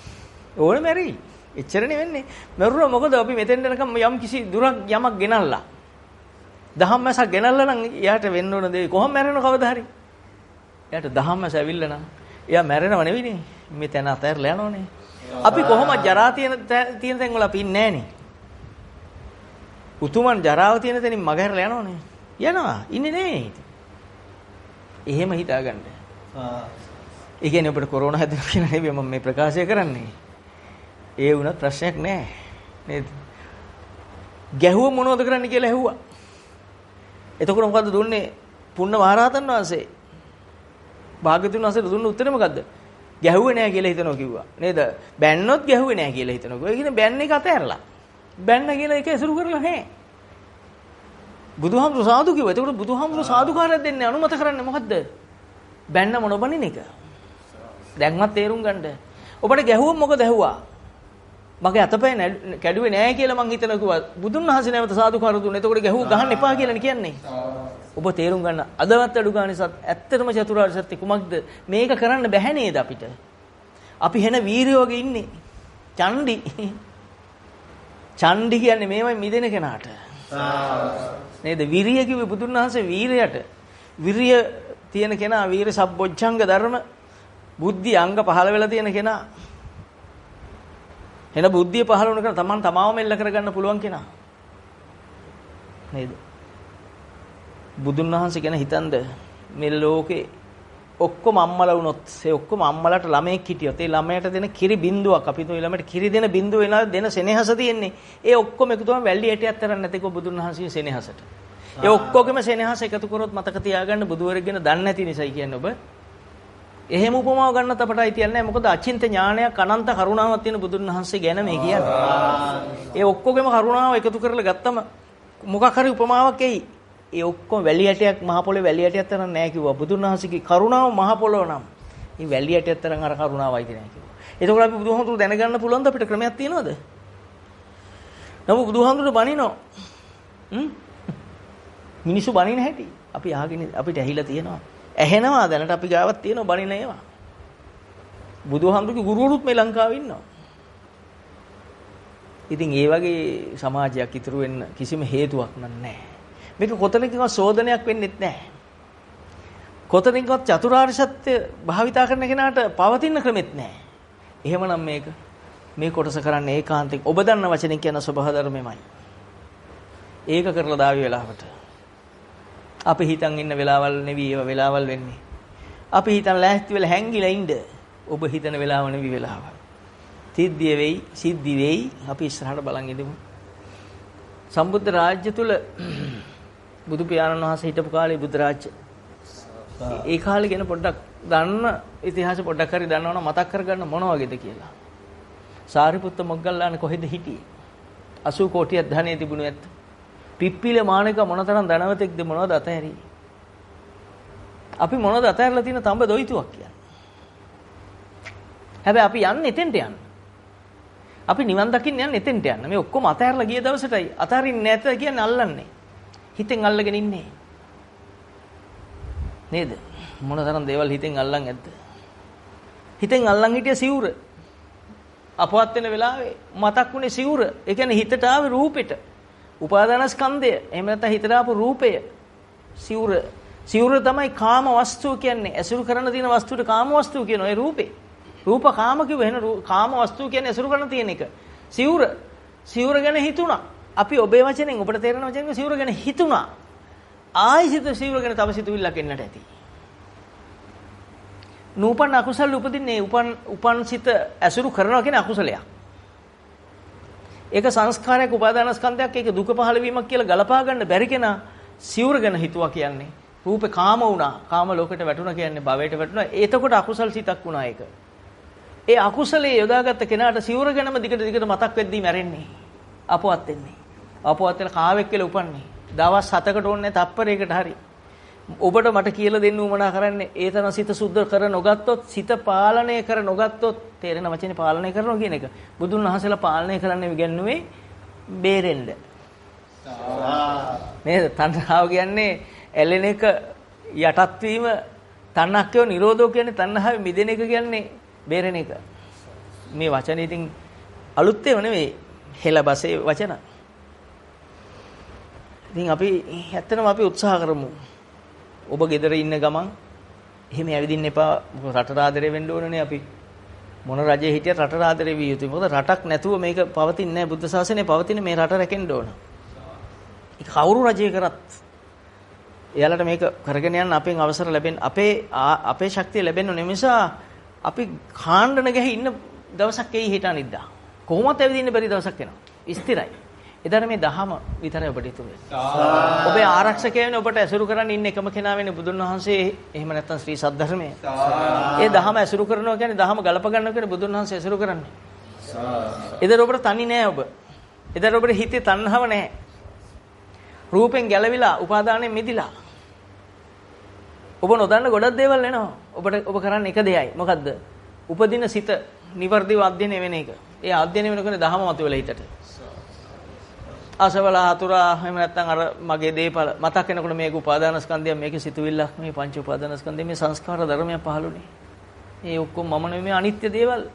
ඕනේ මැරි. එච්චරනේ වෙන්නේ. මරුණා මොකද අපි මෙතෙන් යනකම් යම් කිසි දුරක් යමක් ගෙනල්ලා. දහම්මැසක් ගෙනල්ලා නම් එයාට වෙන්න ඕන දේ කොහොම මැරෙනව කවදා හරි. එයාට දහම්මැස ඇවිල්ලා නම් එයා මැරෙනව නෙවෙයිනේ. මේ තැන අතහැරලා යනෝනේ. අපි කොහොමද ජරා තියෙන තැන් වල අපි ඉන්නේ නැහනේ. උතුමන් ජරාව තියෙන තැනින් මගහැරලා යනෝනේ. යනවා. ඉන්නේ නේ. එහෙම හිතාගන්න. ඒ කියන්නේ අපිට කොරෝනා හැදුණා කියලා නෙවෙයි මම මේ ප්‍රකාශය කරන්නේ. ඒ වුණත් ප්‍රශ්නයක් නෑ. නේද? ගැහුව මොනවද කරන්න කියලා ඇහුවා. එතකොට මොකද්ද දුන්නේ? පුන්න මහරහතන් වහන්සේ. භාග්‍යතුන් වහන්සේ දුන්න උත්තරේ මොකද්ද? ගැහුවේ නෑ කියලා හිතනවා කිව්වා. නේද? බැන්නොත් ගැහුවේ නෑ කියලා හිතනවා. ඒ කියන්නේ බැන්න එක අතහැරලා. බැන්න කියලා එක ඇසුරු කරලා නෑ. බුදුහාමුදුරු සාදු කිව්වා. එතකොට බුදුහාමුදුරු සාදුකාරයක් දෙන්නේ අනුමත කරන්නේ මොකද්ද? බැන්න මොන බණින එක. දැන්වත් තේරුම් ගන්න. ඔබට ගැහුවොත් මොකද ඇහුවා? මගේ අතපය කැඩුවේ නෑ කියලා මං හිතනවා කිව්වා. බුදුන් වහන්සේ නැවත සාදුකාර දුන්නා. එතකොට ගැහුව ගහන්න එපා කියලානේ කියන්නේ. ඔබ තේරුම් ගන්න. අදවත් අඩු ගානේ ඇත්තටම චතුරාර්ය සත්‍ය කුමක්ද? මේක කරන්න බැහැ නේද අපිට? අපි වෙන වීරයෝගේ ඉන්නේ. චණ්ඩි කියන්නේ මේවයි මිදෙන කෙනාට. නේද? විරිය කිව්වේ බුදුන් වහන්සේ වීරයට. විරිය තියෙන කෙනා වීර සබ්බොච්චංග ධර්ම බුද්ධි අංග 15 වෙලා තියෙන කෙනා. එන බුද්ධිය පහළ වුණ කෙනා තමන් තමාවම එල්ල කරගන්න පුළුවන් කෙනා. නේද? බුදුන් වහන්සේ ගැන හිතන්ද මේ ලෝකේ ඔක්කොම අම්මලා වුණොත් ඒ ඔක්කොම අම්මලාට ළමෙක් හිටියොත් ඒ ළමයට දෙන කිරි බින්දුවක් අපි તો ළමයට කිරි දෙන බින්දුව වෙනවා දෙන සෙනෙහස තියෙන්නේ. ඒ ඔක්කොම එකතු වුණාම වැල්ලි ඇටයක් තරම් නැතිකෝ බුදුන් වහන්සේගේ සෙනෙහසට. ඒ ඔක්කොගෙම සෙනෙහස එකතු කරොත් මතක තියාගන්න බුදුවරයෙක් ගැන දන්නේ නැති නිසායි කියන්නේ ඔබ. එහෙම උපමාව ගන්නත් අපට අයිතියක් නැහැ. මොකද අචින්ත ඥානයක් අනන්ත කරුණාවක් තියෙන බුදුන් වහන්සේ ගැන මේ කියන්නේ. ඒ ඔක්කොගෙම කරුණාව එකතු කරලා ගත්තම මොකක් හරි උපමාවක් එයි. ඒ ඔක්කොම වැලි ඇටයක් මහ පොළේ වැලි ඇටයක් තරම් නැහැ කිව්වා. බුදුන් වහන්සේගේ කරුණාව මහ පොළොව නම්. මේ වැලි ඇටයක් තරම් අර කරුණාවයි කියන්නේ කිව්වා. එතකොට අපි බුදුහාමුදුරු දැනගන්න පුළුවන්ද අපිට ක්‍රමයක් තියෙනවද? නමුත් බුදුහාමුදුරු බණිනෝ. මිනිස්සු බණින හැටි අපි අහගෙන අපිට ඇහිලා තියෙනවා. ඇහෙනවා දැනට අපි ගාවක් තියෙනවා බණින ඒවා. බුදුහාමුදුරුගේ ගුරුවරුත් මේ ලංකාවේ ඉන්නවා. ඉතින් ඒ වගේ සමාජයක් ඉතුරු වෙන්න කිසිම හේතුවක් නැහැ. මේක කොතනකින්වත් සෝදනයක් වෙන්නෙත් නැහැ. කොතනකින්වත් චතුරාර්ය සත්‍ය භාවිතා කරන කෙනාට පවතින ක්‍රමෙත් නැහැ. එහෙමනම් මේ කොටස කරන්නේ ඒකාන්තයෙන් ඔබ දන්න වචනෙන් කියන ස්වභාව ධර්මෙමයි. ඒක කරලා දාවි වෙලාවට අපි හිතන් ඉන්න වෙලාවල් නෙවි ඒවා වෙලාවල් වෙන්නේ. අපි හිතන් ලෑස්ති වෙලා හැංගිලා ඉන්න. ඔබ හිතන වෙලාව නෙවි වෙලාව. සිද්ධිය වෙයි, සිද්ධි වෙයි. අපි ඉස්සරහට බලන් ඉඳමු. සම්බුද්ධ රාජ්‍ය තුල බුදු පියාණන් වහන්සේ හිටපු කාලේ බුද්ධ රාජ්‍ය. ඒ කාලේ ගැන පොඩ්ඩක් දන්න ඉතිහාසෙ පොඩ්ඩක් හරි දන්නවනම් මතක් කරගන්න මොන වගේද කියලා. සාරිපුත්ත මොග්ගල්ලාන කොහෙද හිටියේ? 80 කෝටියක් ධනෙ තිබුණු ඇත්ත. පිප්පිල මානක මොනතරම් ධනවතෙක්ද මොනවද අතහැරි? අපි මොනවද අතහැරලා තියෙන තඹ දොයිතුවක් කියන්නේ. හැබැයි අපි යන්නේ එතෙන්ට යන්න. අපි නිවන් දකින්න යන්නේ එතෙන්ට යන්න. මේ ඔක්කොම අතහැරලා ගිය දවසටයි අතහරින්නේ නැත කියන්නේ අල්ලන්නේ. හිතෙන් අල්ලගෙන ඉන්නේ. නේද? මොනතරම් දේවල් හිතෙන් අල්ලන් ඇද්ද? හිතෙන් අල්ලන් හිටිය සිවුර. අපවත් වෙන වෙලාවේ මතක් වුණේ සිවුර. ඒ කියන්නේ හිතට ආවේ රූපෙට. උපාදානස්කන්ධය. එහෙම නැත්නම් හිතට ආපු රූපය. සිවුර තමයි කාම වස්තුව කියන්නේ. ඇසුරු කරන තියෙන වස්තුවට කාම වස්තුව කියනවා. ඒ රූපේ. රූප කාම කිව්ව එහෙනම් කාම වස්තුව කියන්නේ ඇසුරු කරන තියෙන එක. සිවුර ගැන හිතුණා. අපි ඔබේ වචනෙන් ඔබට තේරෙන වචනෙන් සිවුර ගැන හිතුණා. ආයිසිත සිවුර ගැන තව සිතුවිල්ලක් එන්නට ඇති. නූපන් අකුසල උපදින්නේ උපන් සිත ඇසුරු කරනවා කියන අකුසලයක්. ඒක සංස්කාරයක් උපාදානස්කන්ධයක් ඒක දුක පහළ වීමක් කියලා ගලපා ගන්න බැරි කෙනා සිවුර ගැන හිතුවා කියන්නේ රූපේ කාම වුණා. කාම ලෝකෙට වැටුණා කියන්නේ භවයට වැටුණා. එතකොට අකුසල් සිතක් වුණා ඒක. ඒ අකුසලයේ යොදාගත්ත කෙනාට සිවුර ගැනම දිගට දිගට මතක් වෙද්දී මැරෙන්නේ. අපවත් වෙන්නේ. අපවත් වෙන කාවෙක් කියලා උපන්නේ. දවස් 7කට ඕනේ තප්පරයකට හරි. ඔබට මට කියලා දෙන්න උවමනා කරන්නේ ඒ තරම් සිත සුද්ධ කර නොගත්තොත්, සිත පාලනය කර නොගත්තොත්, තේරෙන වචනේ පාලනය කරනවා කියන එක. බුදුන් වහන්සේලා පාලනය කරන්න ඉගෙනුවේ බේරෙන්න. නේද? තණ්හාව කියන්නේ ඇලෙන එක යටත් වීම, තණ්හක්කෝ නිරෝධෝ කියන්නේ තණ්හාවේ මිදෙන එක කියන්නේ බේරෙන එක. මේ වචනේ ඉතින් අලුත් ඒවා නෙවෙයි, හෙළබසේ වචන. ඉතින් අපි ඇත්තටම අපි උත්සාහ කරමු. ඔබ ගෙදර ඉන්න ගමන් එහෙම ඇවිදින්න එපා. රටට ආදරේ වෙන්න ඕනනේ අපි. මොන රජේ හිටියත් රටට ආදරේ විය යුතුයි. මොකද රටක් නැතුව මේක පවතින්නේ නැහැ. බුද්ධ ශාසනය පවතින මේ රට රැකෙන්න ඕන. ඒක කවුරු රජය කරත් එයාලට මේක කරගෙන යන්න අපෙන් අවසර ලැබෙන්න, අපේ ශක්තිය ලැබෙන්න නිසා අපි කාණ්ඩන ගහේ ඉන්න දවසක් එයි හිට අනිද්දා. කොහොමත් ඇවිදින්න බැරි දවසක් එනවා. ස්ථිරයි. එදාට මේ දහම විතරයි ඔබට ඉතුරු වෙන්නේ. ඔබේ ආරක්ෂකයන් ඔබට ඇසුරු කරන් ඉන්න එකම කෙනා වෙන්නේ බුදුන් වහන්සේ. එහෙම නැත්නම් ශ්‍රී සද්ධර්මය. ඒ දහම ඇසුරු කරනවා කියන්නේ දහම ගලප ගන්නවා කියන්නේ බුදුන් වහන්සේ ඇසුරු කරන්නේ. එදාට ඔබට තනි නෑ ඔබ. එදාට ඔබට හිතේ තණ්හාව නෑ. රූපෙන් ගැලවිලා උපාදානයෙන් මිදිලා. ඔබ නොදන්න ගොඩක් දේවල් එනවා. ඔබ කරන්නේ එක දෙයයි. මොකද්ද? උපදින සිත නිවර්දිව අධ්‍යයනය වෙන එක. ඒ අධ්‍යයනය වෙනකොට දහම මතුවෙලා හිතට. අසවල හතුරා එහෙම නැත්නම් අර මගේ දේපල මතක් වෙනකොට මේක උපාදානස්කන්ධය, මේක සිතුවිල්ලක්, මේ පංච උපාදානස්කන්ධය, මේ සංස්කාර ධර්මයන් පහළුනේ. මේ ඔක්කොම මම නෙමෙයි, මේ අනිත්‍ය දේවල්.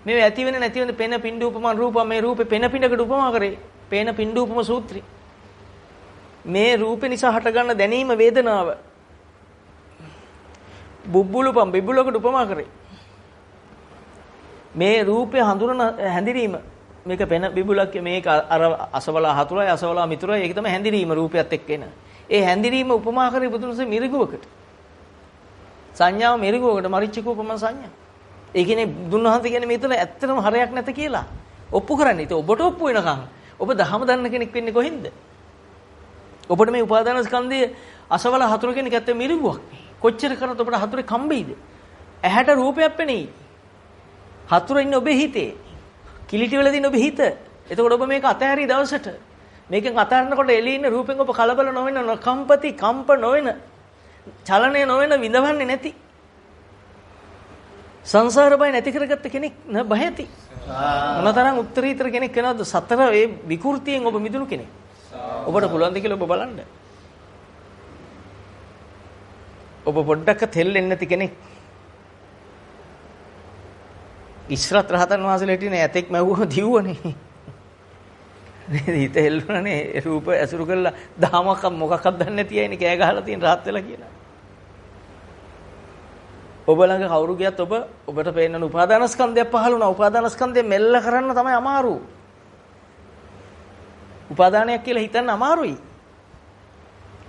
මේ ඇති වෙන නැති වෙන පෙන පින්ඩු උපමා රූප, මේ රූපේ පෙන පින්ඩකට උපමා කරේ. පේන පින්ඩු උපම සූත්‍රය. මේ රූපේ නිසා හටගන්න දැනීම වේදනාව බුබ්බුලුපම් බිබ්බුලකට උපමා කරේ. මේ රූපේ හඳුනන හැඳිරීම, මේක පෙන බිබුලක්, මේක අර අසවලා හතුරයි අසවලා මිතුරයි, ඒක තමයි හැඳිරීම රූපයත් එක්ක එන. ඒ හැඳිරීම උපමා කරේ බුදුන්සේ මිරිගුවකට. සංඥාව මිරිගුවකට, මරිච්චක උපමන සංඥා. ඒ කියන්නේ බුදුන් වහන්සේ කියන්නේ මේ තුළ ඇත්තටම හරයක් නැත කියලා ඔප්පු කරන්නේ. ඒක ඔබට ඔප්පු වෙනකන් ඔබ දහම දන්න කෙනෙක් වෙන්නේ කොහෙන්ද? ඔබට මේ උපාදාන ස්කන්ධයේ අසවලා හතුර කෙනෙක් ඇත්තේ මිරිගුවක්. කොච්චර කරත් ඔබට හතුරේ කම්බෙයිද? ඇහැට රූපයක් පෙනෙයි. හතුර ඉන්නේ ඔබේ හිතේ. කිලිටි වල දින ඔබ හිත. එතකොට ඔබ මේක අතහැරි දවසට මේකෙන් අතහරිනකොට එළී ඉන්න රූපෙන් ඔබ කලබල නොවෙන, කම්පති කම්ප නොවෙන, චලනය නොවෙන, විඳවන්නේ නැති, සංසාර බය නැති කරගත්ත කෙනෙක් න බයති. මොනතරම් උත්තරීතර කෙනෙක් වෙනවද? සතර ඒ විකෘතියෙන් ඔබ මිදුණු කෙනෙක්. ඔබට පුළුවන් ද කියලා ඔබ බලන්න. ඔබ පොඩ්ඩක් තෙල්ලෙන්නේ නැති කෙනෙක්. ඉස්රත් රහතන් වහන්සේලා හිටියේ ඇතෙක් මැව්වම දිව්වනේ. නේද? හිත හෙල්ලුණානේ රූප ඇසුරු කරලා දහමක් මොකක්වත් දන්නේ නැති අයනේ කෑ ගහලා තියෙන රහත් වෙලා කියලා. ඔබ ළඟ කවුරු ගියත් ඔබට පේන්න උපාදානස්කන්ධයක් පහළ වුණා. උපාදානස්කන්ධය මෙල්ල කරන්න තමයි අමාරු. උපාදානයක් කියලා හිතන්න අමාරුයි.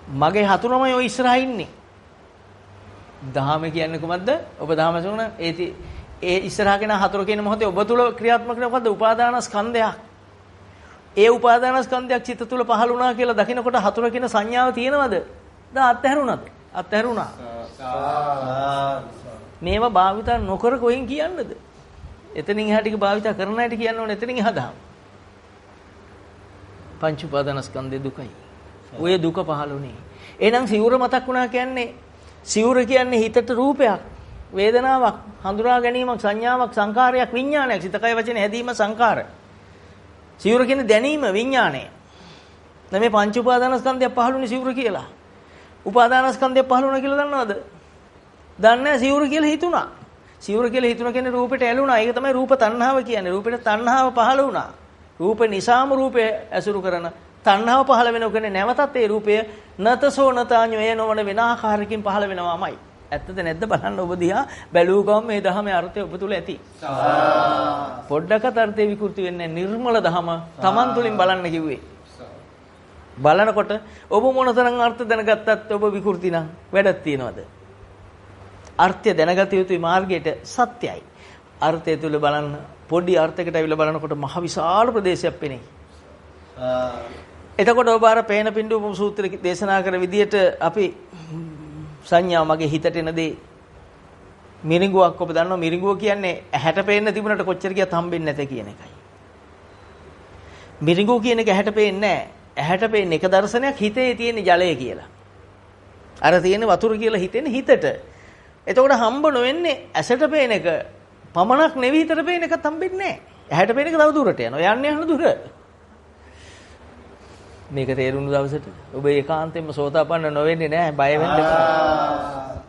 මගේ හතුරමයි ඔය ඉස්සරහා ඉන්නේ. දහම කියන්නේ කොහොමද? ඔබ දහම සුණ ඒ ඉස්සරහා කෙනා හතුර කියන මොහොතේ ඔබ තුල ක්‍රියාත්මක වෙන මොකද්ද? උපාදානස්කන්ධයක්. ඒ උපාදානස්කන්ධයක් චිත්ත තුල පහළ වුණා කියලා දකිනකොට හතුර කියන සංඥාව තියෙනවද? දැන් අත්හැරුණාද? අත්හැරුණා. මේවා භාවිත නොකර කොහෙන් කියන්නද? එතනින් එහා ටික භාවිත කරන අයට කියන්න ඕනේ එතනින් එහා දහම. පංච උපාදානස්කන්ධේ දුකයි. ඔය දුක පහළුනේ. එහෙනම් සිවුර මතක් වුණා කියන්නේ, සිවුර කියන්නේ හිතට රූපයක්, වේදනාවක්, හඳුනා ගැනීමක්, සංඥාවක්, සංකාරයක්, විඥානයක්. සිත කය වචන හැදීම සංකාර. සිවුර කියන්නේ දැනීම, විඥානය. දැන් මේ පංච උපාදානස්කන්ධය පහළුනේ සිවුර කියලා. උපාදානස්කන්ධය පහළ වුණා කියලා දන්නවද? දන්නේ නැහැ. සිවුර කියලා හිතුණා. සිවුර කියලා හිතුණා කියන්නේ රූපෙට ඇලුණා. ඒක තමයි රූප තණ්හාව කියන්නේ. රූපෙට තණ්හාව පහළ වුණා. රූප නිසාම රූපය ඇසුරු කරන තණ්හාව පහළ වෙනකොට නැවතත් ඒ රූපය නතසෝ නතාඤ්ඤෝ එය නොවන වෙන ආකාරයකින් පහළ වෙනවාමයි. ඇත්තද නැද්ද බලන්න ඔබ දිහා බැලුව ගමන් මේ ධහමේ අර්ථය ඔබ තුල ඇති. පොඩ්ඩක්වත් අර්ථය විකෘති වෙන්නේ නිර්මල ධහම Taman තුලින් බලන්න කිව්වේ. බලනකොට ඔබ මොනතරම් අර්ථ දැනගත්තත් ඔබ විකෘති නම් වැඩක් තියනවද? අර්ථය දැනගත යුතුයි මාර්ගයට සත්‍යයි. අර්ථය තුල බලන්න පොඩි අර්ථයකට අවිල බලනකොට මහ විශාල ප්‍රදේශයක් පෙනේ. එතකොට ඔබ අර පේන පින්ඩු සූත්‍රයේ දේශනා කර විදියට අපි සංඥා මගේ හිතට එන දේ මිරිඟුවක් ඔබ දන්නවා මිරිඟුව කියන්නේ ඇහැට පේන්න තිබුණට කොච්චර ගියත් හම්බෙන්නේ නැත කියන එකයි. මිරිඟුව කියන එක ඇහැට පේන්නේ නැහැ. ඇහැට පේන්නේ එක දර්ශනයක් හිතේ තියෙන ජලය කියලා. අර තියෙන වතුර කියලා හිතෙන්නේ හිතට. එතකොට හම්බ නොවෙන්නේ ඇසට පේන එක පමණක් නෙවෙයි හිතට පේන එකත් හම්බෙන්නේ නැහැ. ඇහැට පේන එක තව දුරට යනවා. යන්න දුර. මේක තේරුණු දවසට ඔබ ඒකාන්තයෙන්ම සෝතාපන්න නොවෙන්නේ නැහැ. බය වෙන්න එපා.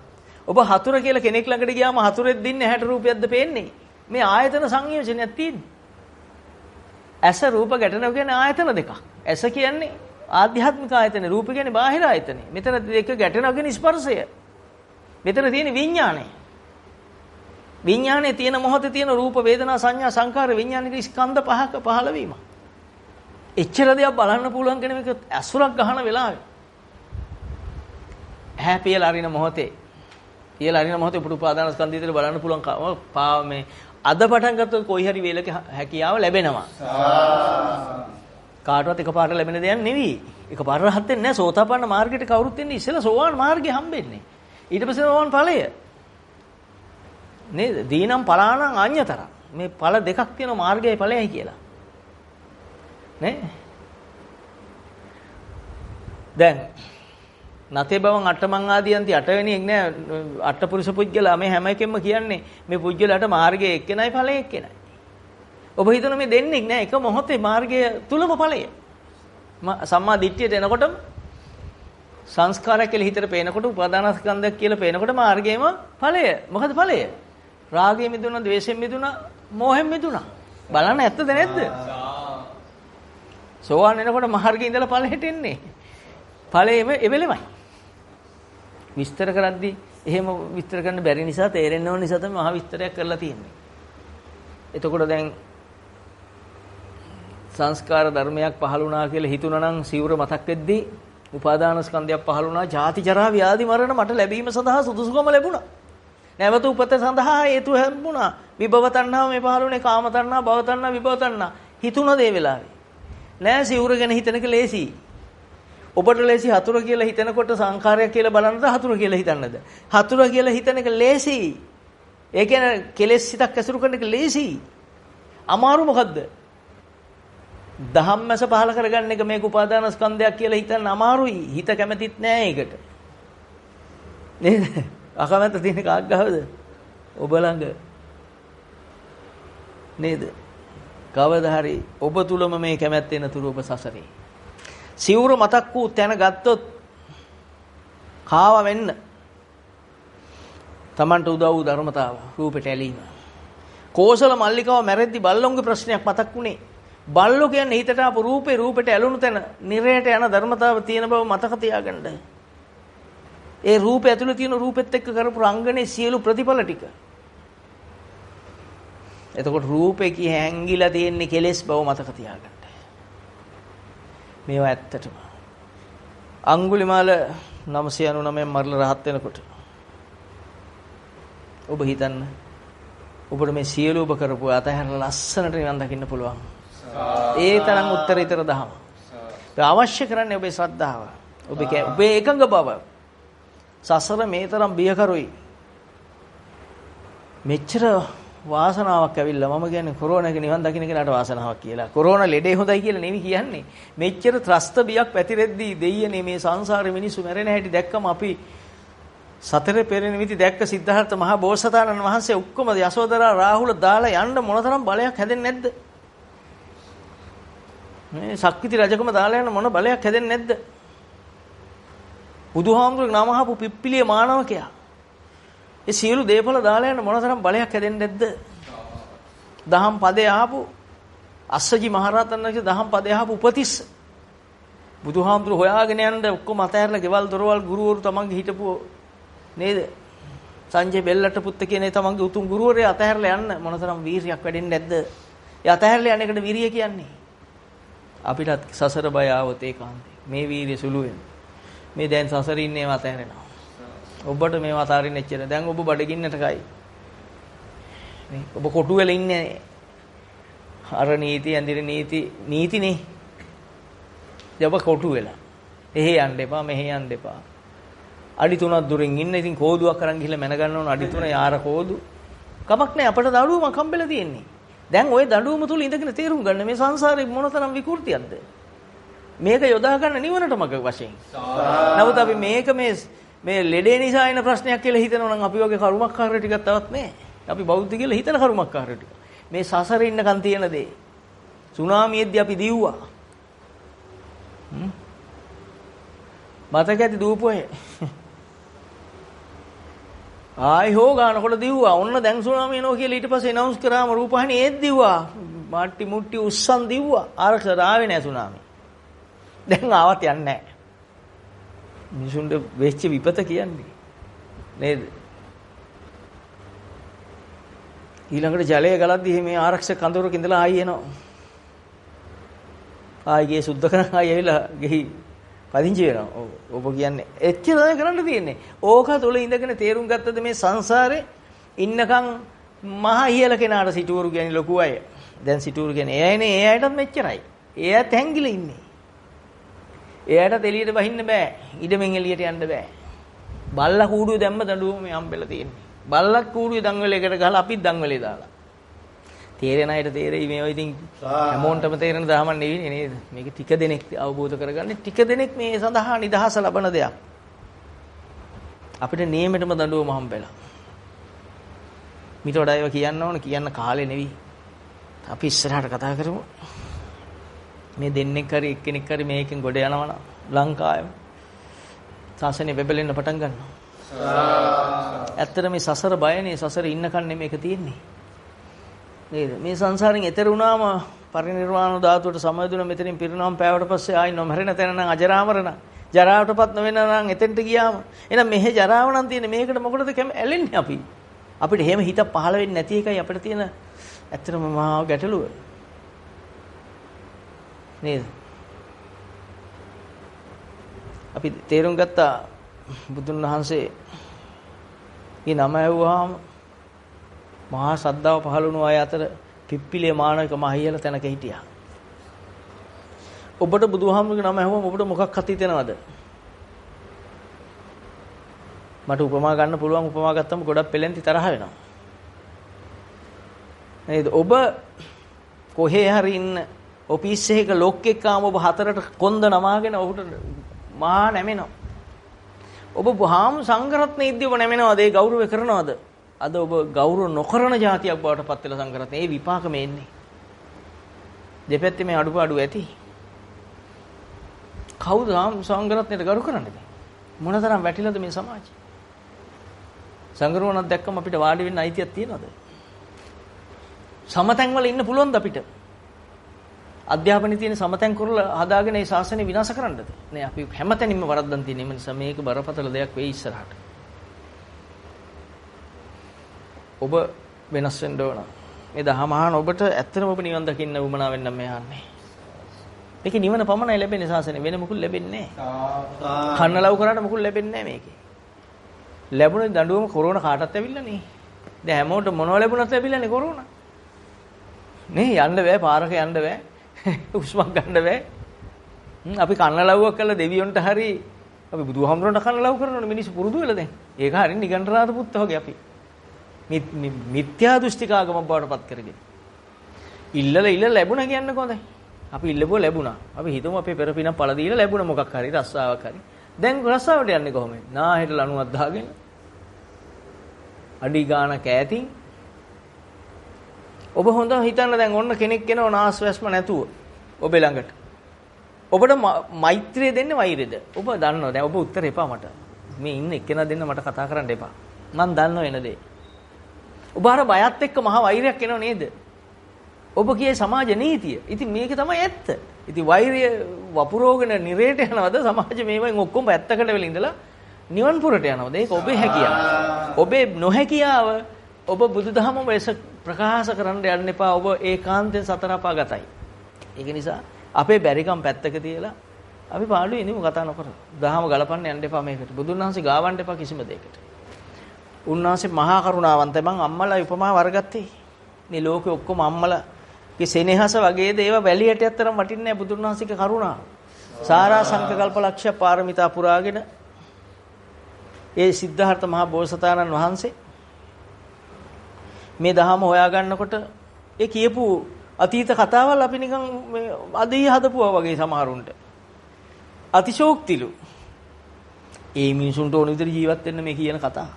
ඔබ හතුර කියලා කෙනෙක් ළඟට ගියාම හතුරෙක් දින්නේ ඇහැට රූපයක්ද පේන්නේ? මේ ආයතන සංයෝජනයක් තියෙන්නේ. ඇස රූප ගැටෙනවා කියන්නේ ආයතන දෙකක්. ඇස කියන්නේ ආධ්‍යාත්මික ආයතන, රූප කියන්නේ බාහිර ආයතන. මෙතන දෙක ගැටෙනවා කියන්නේ ස්පර්ශය. මෙතන තියෙන විඥානය. විඥානයේ තියෙන මොහොතේ තියෙන රූප, වේදනා, සංඥා, සංකාර, විඥානික ස්කන්ධ පහක පහළ වීම. එච්චර දෙයක් බලන්න පුළුවන් කෙනෙක් මේක අසුරක් ගහන වෙලාවේ. ඇහැ පියලා අරින මොහොතේ. පියලා අරින මොහොතේ උපාදාන ස්කන්ධය විතර බලන්න පුළුවන් මේ අද පටන් ගත්තොත් කොයි හරි වේලක හැකියාව ලැබෙනවා. කාටවත් එකපාරට ලැබෙන දෙයක් නෙවෙයි. එකපාරට රහත් වෙන්නේ නැහැ. සෝතාපන්න මාර්ගයට කවුරුත් එන්නේ ඉස්සෙල්ලා සෝවාන් මාර්ගය හම්බෙන්නේ. ඊට පස්සේ සෝවාන් ඵලය. නේද? දීනම් පලානම් අඤ්‍යතර. මේ ඵල දෙකක් තියෙනවා මාර්ගයයි ඵලයයි කියලා. නේ? දැන් නතේ බවන් අටමං ආදීන්ති අටවෙනි එක නෑ අටපුරුෂ පුජ්‍යලා මේ හැම එකෙම කියන්නේ මේ පුජ්‍යලට මාර්ගයේ එක්කෙනයි ඵලයේ එක්කෙනයි. ඔබ හිතන මේ දෙන්නේ නෑ එක මොහොතේ මාර්ගය තුලම ඵලය. සම්මා දිට්ඨියට එනකොටම සංස්කාරයක් කියලා හිතට පේනකොට උපාදානස්කන්ධයක් කියලා පේනකොට මාර්ගයේම ඵලය. මොකද ඵලය? රාගයෙන් මිදුණා, ද්වේෂයෙන් මිදුණා, මෝහෙන් මිදුණා. බලන්න ඇත්තද නැද්ද? සෝවාන් වෙනකොට මාර්ගයේ ඉඳලා ඵලයට එන්නේ. ඵලයේම එවෙලෙමයි. විස්තර කරද්දී එහෙම විස්තර කරන්න බැරි නිසා තේරෙන්න ඕන නිසා තමයි මහා විස්තරයක් කරලා තියෙන්නේ. එතකොට දැන් සංස්කාර ධර්මයක් පහළ වුණා කියලා හිතුණා නම් සිවුර මතක් වෙද්දී උපාදාන ස්කන්ධයක් පහළ වුණා. ජාති ජරා ව්‍යාධි මරණ මට ලැබීම සඳහා සුදුසුකම ලැබුණා. නැවත උපත සඳහා හේතු ලැබුණා. විභව තණ්හාව මේ පහළ වුණේ කාම තණ්හා, භව තණ්හා, විභව තණ්හා. හිතුණා දේ වෙලාවේ. නෑ සිවුර ගැන හිතනක ලේසි. ඔබට ලේසි හතුර කියලා හිතනකොට සංඛාරයක් කියලා බලනද හතුර කියලා හිතන්නද? හතුර කියලා හිතන එක ලේසි. ඒ කියන්නේ කෙලෙස් සිතක් ඇසුරු කරන එක ලේසි. අමාරු මොකද්ද? ධම්මස පහල කරගන්න එක මේක උපාදාන ස්කන්ධයක් කියලා හිතන්න අමාරුයි. හිත කැමතිත් නෑ ඒකට. නේද? අකමැත්ත තියෙන කාක් ගහවද? ඔබ ළඟ. නේද? කවදා හරි ඔබ තුලම මේ කැමැත්ත එන තුරු ඔබ සසරේ. සිවුර මතක් වූ තැන ගත්තොත් කාව වෙන්න. Tamanට උදව් වූ ධර්මතාව රූපෙට ඇලීම. කෝසල මල්ලිකාව මැරෙද්දි බල්ලොන්ගේ ප්‍රශ්නයක් මතක් වුණේ. බල්ලෝ කියන්නේ හිතට ආපු රූපේ ඇලුණු තැන නිරයට යන ධර්මතාව තියෙන බව මතක තියාගන්න. ඒ රූපය ඇතුළේ තියෙන රූපෙත් එක්ක කරපු රංගනේ සියලු ප්‍රතිඵල ටික. එතකොට රූපේ කී හැංගිලා තියෙන්නේ කෙලෙස් බව මතක තියාගන්න. මේවා ඇත්තටම අඟුලිමාල 999 මරලා රහත් වෙනකොට ඔබ හිතන්න ඔබට මේ සියලු ඔබ කරපු අතහැරලා ලස්සනට නිවන් දකින්න පුළුවන්. ඒ තරම් උත්තරීතර දහම. අවශ්‍ය කරන්නේ ඔබේ ශ්‍රද්ධාව. ඔබේ එකඟ බව. සසර මේ තරම් බියකරුයි. මෙච්චර වාසනාවක් ඇවිල්ලා මම කියන්නේ කොරෝනා එක නිවන් දකින්න කෙනාට වාසනාවක් කියලා. කොරෝනා ලෙඩේ හොඳයි කියලා නෙවෙයි කියන්නේ. මෙච්චර ත්‍රස්ත බියක් පැතිරෙද්දී දෙයියනේ මේ සංසාරේ මිනිස්සු මැරෙන හැටි දැක්කම අපි සතර පෙරෙන විදි දැක්ක සිද්ධාර්ථ මහ බෝසතාණන් වහන්සේ ඔක්කොම යසෝදරා රාහුල දාලා යන්න මොනතරම් බලයක් හැදෙන්නේ නැද්ද? මේ ශක්තිති රජකම දාලා යන මොන බලයක් හැදෙන්නේ නැද්ද? බුදුහාමුදුරුවෝ නමහපු පිප්පිලිය මානවකයා. ඒ සියලු දේපල දාලා යන මොනතරම් බලයක් හැදෙන්නේ නැද්ද? දහම් පදේ ආපු අස්සජි මහරහතන් වහන්සේ දහම් පදේ ආපු උපතිස්ස. බුදුහාමුදුරුවෝ හොයාගෙන යන්න ඔක්කොම අතහැරලා ගෙවල් දොරවල් ගුරුවරු තමන්ගේ හිටපු නේද? සංජය බෙල්ලට පුත්ත කියන තමන්ගේ උතුම් ගුරුවරයා අතහැරලා යන්න මොනතරම් වීරියක් වැඩෙන්නේ නැද්ද? ඒ අතහැරලා යන එකට විරිය කියන්නේ. අපිටත් සසර බය ආවොත් ඒකාන්තේ මේ වීරිය සුළු වෙනවා. මේ දැන් සසරින් ඉන්නේ අතහැරෙනවා. ඔබට මේව අතාරින්න එච්චර. දැන් ඔබ බඩගින්නට කයි. මේ ඔබ කොටු වෙලා ඉන්නේ. අර නීති ඇඳිරි අඩි 3ක් දුරින් ඉන්න. ඉතින් කෝදුවක් අරන් ගිහලා මැන ගන්න ඕන අඩි 3 යාර කෝදු. කමක් නැහැ අපිට දඬුවමක් හම්බෙලා තියෙන්නේ. දැන් ওই දඬුවම තුල ඉඳගෙන තේරුම් ගන්න මේ සංසාරේ මොනතරම් විකෘතියක්ද. මේක යොදා ගන්න නිවනට මග වශයෙන්. නමුත් අපි මේක මේ ලෙඩේ නිසා එන ප්‍රශ්නයක් කියලා හිතනවා නම් අපි වගේ කරුමක්කාරයෝ ටිකක් තවත් නැහැ. අපි බෞද්ධ කියලා හිතන කරුමක්කාරයෝ ටික. මේ සසරේ ඉන්නකන් තියෙන දේ. සුනාමියේදී අපි දිව්වා. මතක ඇති දූපෝයේ. ආයි හො ගන්නකොට දිව්වා. ඔන්න දැන් සුනාමිය එනවා කියලා ඊට පස්සේ අනවුන්ස් කරාම රූපහානි ඒත් දිව්වා. මාට්ටි මුට්ටි උස්සන් දිව්වා. ආරක්ෂක ආවේ නැහැ සුනාමිය. දැන් ආවත් යන්නේ නැහැ. මිනිසුන්ට වෙච්ච විපත කියන්නේ නේද? ඊළඟට ජලය ගලද්දී මේ ආරක්ෂක කඳවුරක ඉඳලා ආයි එනවා. ආයි ගේ සුද්ධ කරන් ආයි ඇවිල්ලා ගෙහි පදිංචි වෙනවා. ඔබ කියන්නේ එච්චරයි කරන්න තියෙන්නේ. ඕක තුල ඉඳගෙන තේරුම් ගත්තද මේ සංසාරේ ඉන්නකම් මහා ඉහළ කෙනාට සිටුවරු කියන්නේ ලොකු අය. දැන් සිටුවරු කියන්නේ ඒ අයනේ ඒ අයටත් මෙච්චරයි. ඒ අයත් හැංගිලා ඉන්නේ. එයාට එළියට බහින්න බෑ. ඉඩමෙන් එළියට යන්න බෑ. බල්ලා කූඩුවේ දැම්ම දඬුවම මේ හම්බෙලා තියෙන්නේ. බල්ලක් කූඩුවේ දන්වලයකට ගහලා අපිත් දන්වලේ දාලා. තේරෙන අයට තේරෙයි මේවා ඉතින් හැමෝන්ටම තේරෙන දහමක් නෙවෙයි නේද? මේක ටික දෙනෙක් අවබෝධ කරගන්නේ ටික දෙනෙක් මේ සඳහා නිදහස ලබන දෙයක්. අපිට නියමෙටම දඬුවම හම්බෙලා. මිට වඩා ඒවා කියන්න ඕන කියන්න කාලේ නෙවෙයි. අපි ඉස්සරහට කතා කරමු. මේ දෙන්නෙක් හරි එක්කෙනෙක් හරි මේකෙන් ගොඩ යනවා නම් ලංකාවේ සාසනේ බෙබලෙන්න පටන් ගන්නවා. ඇත්තට මේ සසර බයනේ සසර ඉන්නකන් නෙමෙයි මේක තියෙන්නේ. නේද? මේ සංසාරෙන් එතර වුණාම පරිනිර්වාණ ධාතුවට සමවැදුණ මෙතනින් පිරිනවම් පෑවට පස්සේ ආයි නොමරෙන තැන නම් අජරාමර නම් ජරාවටපත් නොවෙන නම් එතෙන්ට ගියාම එහෙනම් මෙහෙ ජරාව නම් තියෙන්නේ මේකට මොකටද ඇලෙන්නේ අපි? අපිට එහෙම හිත පහළ වෙන්නේ නැති එකයි අපිට තියෙන ඇත්තටම මහා ගැටලුව. නේද? අපි තේරුම් ගත්තා බුදුන් වහන්සේ ඊ නම ඇහුවාම මහා ශ්‍රද්ධාව පහළ වුණු අය අතර පිප්පිලේ මානක මහියල තැනක හිටියා. ඔබට බුදුහාමුදුරගේ නම ඇහුවම ඔබට මොකක් හිතෙනවද? මට උපමා ගන්න පුළුවන් උපමා ගත්තම ගොඩක් පෙලෙන්ති තරහ වෙනවා. නේද? ඔබ කොහේ හරි ඉන්න ඔෆිස් එකක ලොක් එක්කාම ඔබ හතරට කොන්ද නමාගෙන ඔහුට මහා නැමෙනවා. ඔබ වහාම සංඝරත්නයේ ඉද්දී ඔබ නැමෙනවද? ඒ ගෞරවය කරනවද? අද ඔබ ගෞරව නොකරන જાතියක් බවට පත් වෙලා සංඝරත්නයේ ඒ විපාක මේ එන්නේ. දෙපැත්තේ මේ අඩුපාඩු ඇති. කවුද සංඝරත්නයට ගරු කරන්නේ? මොනතරම් වැටිලාද මේ සමාජය? සංඝරුවනක් දැක්කම අපිට වාඩි වෙන්න අයිතියක් තියනවද? සමතැන් වල ඉන්න පුළුවන්ද අපිට? අධ්‍යාපනයේ තියෙන සමතැන් කරලා හදාගෙන මේ ශාසනය විනාශ කරන්නද? නේ අපි හැමතැනින්ම වරද්දන් තියෙන නිසා මේක බරපතල දෙයක් වෙයි ඉස්සරහට. ඔබ වෙනස් වෙන්න ඕන. මේ දහම අහන ඔබට ඇත්තටම ඔබ නිවන් දකින්න උවමනා වෙන්න මේ යන්නේ. මේකේ නිවන පමණයි ලැබෙන්නේ ශාසනය වෙන මොකුත් ලැබෙන්නේ නැහැ. කන්නලව් කරාට මොකුත් ලැබෙන්නේ නැහැ මේකේ. ලැබුණේ දඬුවම කොරෝනා කාටත් ඇවිල්ලා නේ. දැන් හැමෝටම මොනව ලැබුණත් ලැබිලානේ කොරෝනා. නේ යන්න බෑ පාරක යන්න බෑ. උස්මක් ගන්න බෑ. අපි කන්නලව්වක් කළා දෙවියන්ට හරි අපි බුදුහාමුදුරන්ට කන්නලව් කරනවනේ මිනිස්සු පුරුදු වෙලා දැන්. ඒක හරිය නිගණ්ඨනාථ පුත්ත වගේ අපි. මිත්‍යා දෘෂ්ටිකාගම බවට පත් කරගෙන. ඉල්ල ලැබුණා කියන්නේ කොහොමද? අපි ඉල්ලපුවා ලැබුණා. අපි හිතමු අපේ පෙර පින පළ දීලා ලැබුණා මොකක් හරි රස්සාවක් හරි. දැන් රස්සාවට යන්නේ කොහොමද? නාහෙට ලණුවක් දාගෙන අඩි ගානක ඈතින් ඔබ හොඳ හිතන්න දැන් ඔන්න කෙනෙක් එනවා නාස්වැස්ම නැතුව ඔබ ළඟට. ඔබට මෛත්‍රිය දෙන්නේ වෛරෙද? ඔබ දන්නවා දැන් ඔබ උත්තර එපා මට. මේ ඉන්න එක්කෙනා දෙන්න මට කතා කරන්න එපා. මම දන්නව එන දේ. ඔබ අර බයත් එක්ක මහා වෛරයක් එනව නේද? ඔබ කියේ සමාජ නීතිය. ඉතින් මේක තමයි ඇත්ත. ඉතින් වෛරය වපුරෝගෙන නිරේට යනවද සමාජ මේවෙන් ඔක්කොම පැත්තකට වෙලා ඉඳලා නිවන් පුරට යනවද? ඒක ඔබේ හැකියාව. ඔබේ නොහැකියාව ඔබ බුදුදහම වෙස ප්‍රකාශ කරන්න යන්න එපා. ඔබ ඒකාන්තයෙන් සතර අපාගතයි. ඒක නිසා අපේ බැරිකම් පැත්තක තියලා අපි පාඩුවේ ඉඳිමු කතා නොකර. දහම ගලපන්න යන්න එපා මේකට. බුදුන් වහන්සේ ගාවන්න එපා කිසිම දෙයකට. උන්වහන්සේ මහා කරුණාවන්තයි. මං අම්මලා උපමා වරගත්තේ. මේ ලෝකේ ඔක්කොම අම්මලාගේ සෙනෙහස වගේ දේව වැලියට ඇත්තරම් වටින්නේ නැහැ බුදුන් වහන්සේගේ කරුණාව. සාරා සංකල්ප ලක්ෂ්‍ය පාරමිතා පුරාගෙන ඒ සිද්ධාර්ථ මහ බෝසතාණන් වහන්සේ මේ ධහම හොයා ගන්නකොට ඒ කියපු අතීත කතාවල් අපි නිකන් අදී හදපුවා වගේ සමහරුන්ට අතිශෝක්තිලු. ඒ මිනිසුන්ට ඕන විදිහට ජීවත් වෙන්න මේ කියන කතා.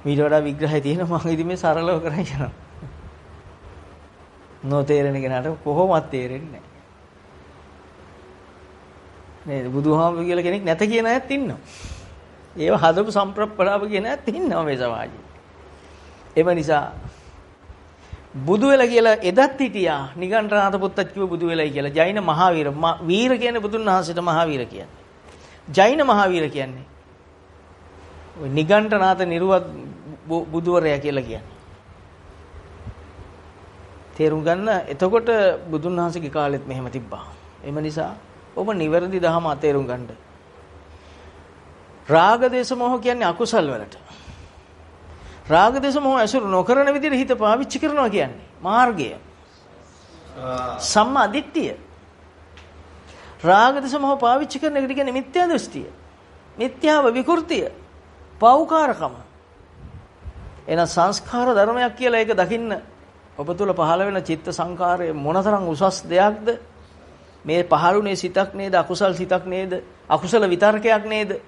ඊට වඩා විග්‍රහය තියෙනවා මම ඉතින් මේ සරලව කරගෙන යනවා. නොතේරෙන කෙනාට කොහොමවත් තේරෙන්නේ නැහැ. නේද? බුදුහාමුදුරු කියලා කෙනෙක් නැත කියන අයත් ඉන්නවා. ඒව හදපු සම්ප්‍රප්පලාව කියන අයත් ඉන්නවා මේ සමාජයේ. එම නිසා බුදු වෙලා කියලා එදත් හිටියා නිගණ්ඨනාථ පුත්තත් කිව්ව බුදු වෙලයි කියලා. ජෛන මහාවීර වීර කියන්නේ බුදුන් වහන්සේට මහාවීර කියන්නේ. ජෛන මහාවීර කියන්නේ ඔය නිගණ්ඨනාථ නිරුවත් බුදුවරයා කියලා කියන්නේ. තේරුම් ගන්න. එතකොට බුදුන් වහන්සේගේ කාලෙත් මෙහෙම තිබ්බා. එම නිසා ඔබ නිවැරදි දහම තේරුම් ගන්න. රාග දේශ මොහ කියන්නේ අකුසල් වලට. රාග දේශ මොහ ඇසුරු නොකරන විදිහට හිත පාවිච්චි කරනවා කියන්නේ මාර්ගය. සම්මා දිට්ඨිය. රාග දේශ මොහ පාවිච්චි කරන එකට කියන්නේ මිත්‍යා දෘෂ්ටිය. මිත්‍යාව විකෘතිය. පෞකාරකම. එන සංස්කාර ධර්මයක් කියලා ඒක දකින්න ඔබ තුල පහළ වෙන චිත්ත සංකාරය මොනතරම් උසස් දෙයක්ද? මේ පහළුනේ සිතක් නේද? අකුසල් සිතක් නේද? අකුසල විතර්කයක් නේද?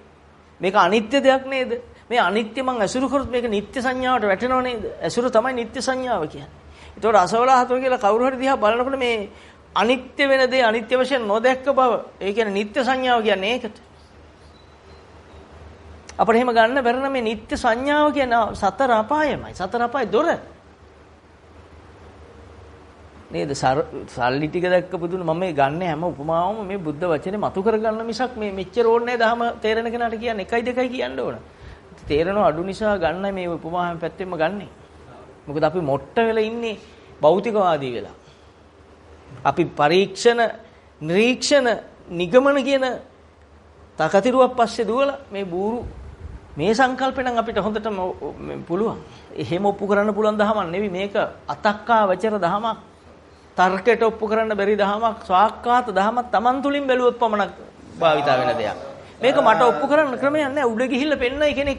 මේක අනිත්‍ය දෙයක් නේද? මේ අනිත්‍ය මං ඇසුරු කරොත් මේක නිත්‍ය සංඥාවට වැටෙනව නේද? ඇසුර තමයි නිත්‍ය සංඥාව කියන්නේ. ඒතකොට අසවලා හතර කියලා කවුරු හරි දිහා බලනකොට මේ අනිත්‍ය වෙන දේ අනිත්‍ය වශයෙන් නොදැක්ක බව, ඒ කියන්නේ නිත්‍ය සංඥාව කියන්නේ ඒකට. අපිට එහෙම ගන්න බැරි නම් මේ නිත්‍ය සංඥාව කියන සතර අපායමයි. සතර අපාය දොර. නේද? සල්ලි ටික දැක්ක බුදුන් මම මේ ගන්න හැම උපමාවම මේ බුද්ධ වචනේ මතු කරගන්න මිසක් මේ මෙච්චර ඕනේ නැහැ දහම තේරෙන කෙනාට කියන්නේ 1යි 2යි කියන්න ඕන. තේරෙනව අඩු නිසා ගන්න මේ උපමාවෙන් පැත්තෙන්ම ගන්නෙ. මොකද අපි මොට්ට වෙලා ඉන්නේ භෞතිකවාදී වෙලා. අපි පරීක්ෂණ, නිරීක්ෂණ, නිගමන කියන තකතිරුවක් පස්සේ දුවලා මේ බూరు මේ සංකල්පෙන් අපිට හොඳටම පුළුවන්. එහෙම ඔප්පු කරන්න පුළුවන් දහමක් නෙවෙයි මේක. අතක්කා වචර දහමක්. තර්කයට ඔප්පු කරන්න බැරි දහමක්. ස්වාක්කාත දහමක් Taman තුලින් බැලුවොත් පමණක් භාවිතා වෙන දෙයක්. මේක මට ඔප්පු කරන්න ක්‍රමයක් නැහැ. උඩ ගිහිල්ලා පෙන්නයි කෙනෙක්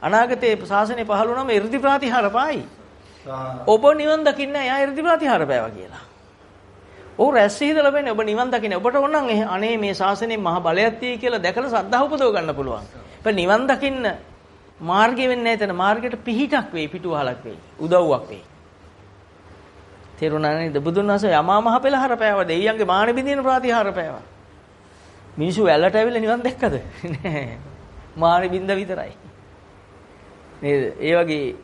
අනාගතයේ ශාසනය පහළ වුණාම 이르දි ප්‍රතිහාර පායි. ඔබ නිවන් දකින්නේ එයා 이르දි ප්‍රතිහාර පෑවා කියලා. ඔව් රැස් හිතලා වෙන්නේ ඔබ නිවන් දකින්නේ. ඔබට ඕන නම් අනේ මේ ශාසනයේ මහ බලයක් තියෙයි කියලා දැකලා ශ්‍රද්ධාව උපදව ගන්න පුළුවන්. ඒ නිවන් දකින්න මාර්ගය වෙන්නේ නැහැ එතන. මාර්ගයට පිහිටක් වෙයි, පිටුවහලක් වෙයි, උදව්වක් වෙයි. තේරුණා නේද? බුදුන් වහන්සේ යමා මහ පෙළහර පෑවා. දෙවියන්ගේ මානෙ බින්දින ප්‍රතිහාර පෑවා. මිනිස්සු ඇලට ඇවිල්ලා නිවන් දැක්කද? නෑ. මානෙ බින්ද විතරයි. නේද? ඒ වගේ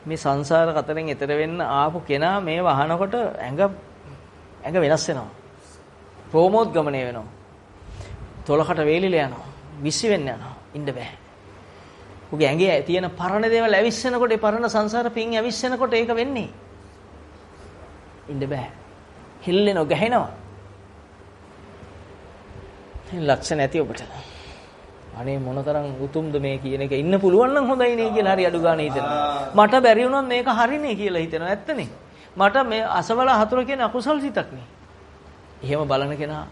මේ සංසාර කතරෙන් එතර වෙන්න ආපු කෙනා මේ වහනකොට ඇඟ වෙනස් වෙනවා. ප්‍රෝමෝද්ගමණය වෙනවා. තොලකට වේලිලා යනවා. විශ්සි වෙන්න යනවා. ඉන්න බෑ. උගේ ඇඟේ තියෙන පරණ දේවල් ඇවිස්සෙනකොට ඒ පරණ සංසාර පින් ඇවිස්සෙනකොට ඒක වෙන්නේ. ඉන්න බෑ. හිල්ලෙනවා, ගැහෙනවා. ලක්ෂණ නැති ඔබට. අනේ මොනතරම් උතුම්ද මේ කියන එක ඉන්න පුළුවන් නම් හොඳයි නේ කියලා හරි අඩු ගන්න හිතෙනවා. මට බැරි වුණොත් මේක හරිනේ කියලා හිතෙනවා. ඇත්තනේ. මට මේ අසවල හතුර කියන අකුසල් සිතක් නේ. එහෙම බලන කෙනා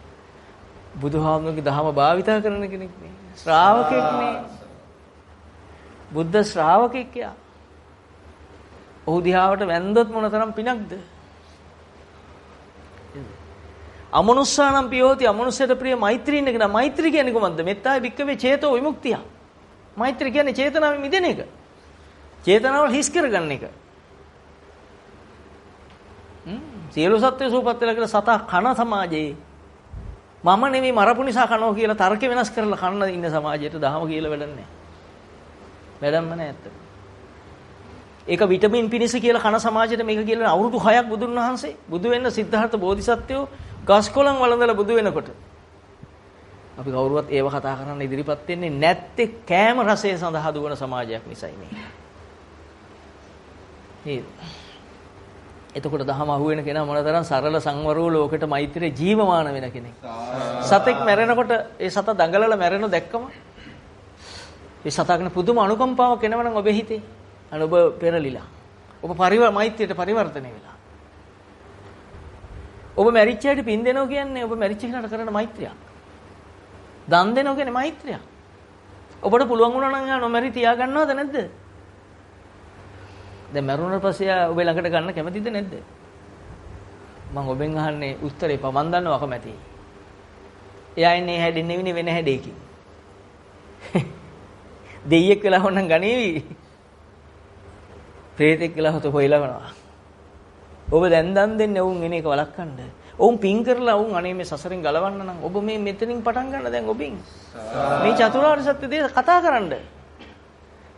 බුදුහාමුදුරගේ දහම භාවිතා කරන කෙනෙක් නේ. ශ්‍රාවකෙක් නේ. බුද්ධ ශ්‍රාවකෙක් යා. ඔහු දිහාවට වැන්දොත් මොනතරම් පිනක්ද? අමනුස්සානම් පියෝති අමනුස්සයට ප්‍රිය මෛත්‍රීන් එක. මෛත්‍රී කියන්නේ කොහොමද? මෙත්තාය භික්කවේ චේතෝ විමුක්තිය. මෛත්‍රී කියන්නේ චේතනාවෙන් මිදෙන එක. චේතනාවල් හිස් කරගන්න එක. සියලු සත්ත්ව සූපත් වෙලා කියලා සතා කන සමාජයේ මම නෙමෙයි මරපු නිසා කනවා කියලා තර්ක වෙනස් කරලා කන්න ඉන්න සමාජයට දහම කියලා වැඩක් නැහැ. වැඩක්ම නැහැ ඇත්තට. ඒක විටමින් පිණිස කියලා කන සමාජයට මේක කියලා අවුරුදු 6ක් බුදුන් වහන්සේ බුදු වෙන්න සිද්ධාර්ථ බෝධිසත්වෝ ගස්කොලන් වළඳලා බුදු වෙනකොට අපි කවුරුවත් ඒව කතා කරන්න ඉදිරිපත් වෙන්නේ නැත්තේ කෑම රසය සඳහා දුවන සමාජයක් නිසායි මේ. නේද? එතකොට දහම අහුවෙන කෙනා මොනතරම් සරල සංවරව ලෝකෙට මෛත්‍රිය ජීවමාන වෙන කෙනෙක්. සතෙක් මැරෙනකොට ඒ සත දඟලලා මැරෙනව දැක්කම ඒ සතාගෙන පුදුම අනුකම්පාවක් එනවනම් ඔබේ හිතේ. අන්න ඔබ පෙරලිලා. ඔබ මෛත්‍රියට පරිවර්තනය වෙලා. ඔබ මැරිච්ච හැටි පින් දෙනවා කියන්නේ ඔබ මැරිච්ච කෙනාට කරන මෛත්‍රියක්. දන් දෙනවා කියන්නේ මෛත්‍රියක්. ඔබට පුළුවන් වුණා නම් යා නොමැරි තියා ගන්නවද නැද්ද? දැන් මරුණාට පස්සේ ඔබ ළඟට ගන්න කැමතිද නැද්ද? මම ඔබෙන් අහන්නේ උත්තරේ මම දන්නවා කැමැති. එයා ඉන්නේ හැදෙන්නේ නෙවෙයි වෙන හැඩයකින්. දෙයියෙක් වෙලා වුණනම් ගණේවි. ප්‍රේතෙක් වෙලා හොත හොයලවනවා. ඔබ දැන් දන් දෙන්නේ වුන් එන එක වළක්වන්න. ඔවුන් පින් කරලා වුන් අනේ මේ සසරෙන් ගලවන්න නම් ඔබ මේ මෙතනින් පටන් ගන්න දැන් ඔබින්. මේ චතුරාර්ය සත්‍ය දේ කතා කරන්න.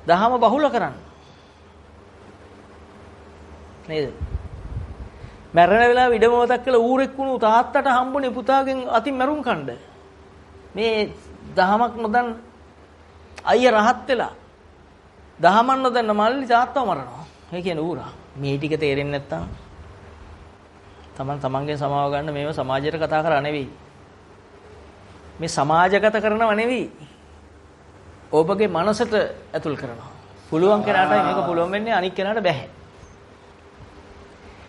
දහම බහුල කරන්න. නේද? මරණ වෙලාව ඉඩමවතක් කියලා ඌරෙක් වුණු තාත්තට හම්බුනේ පුතාගෙන් අතින් මරුන් කණ්ඩ. මේ දහමක් නොදන්න අයියා රහත් වෙලා දහමක් නොදන්න මල්ලි තාත්තව මරනවා. ඒ කියන්නේ ඌරා. මේ ටික තේරෙන්නේ නැත්තම් තමන්ගෙන් සමාව ගන්න මේව සමාජයට කතා කරා නෙවෙයි. මේ සමාජගත කරනව නෙවෙයි. ඔබගේ මනසට ඇතුල් කරනවා. පුළුවන් කෙනාටයි මේක පුළුවන් වෙන්නේ අනික් කෙනාට බැහැ.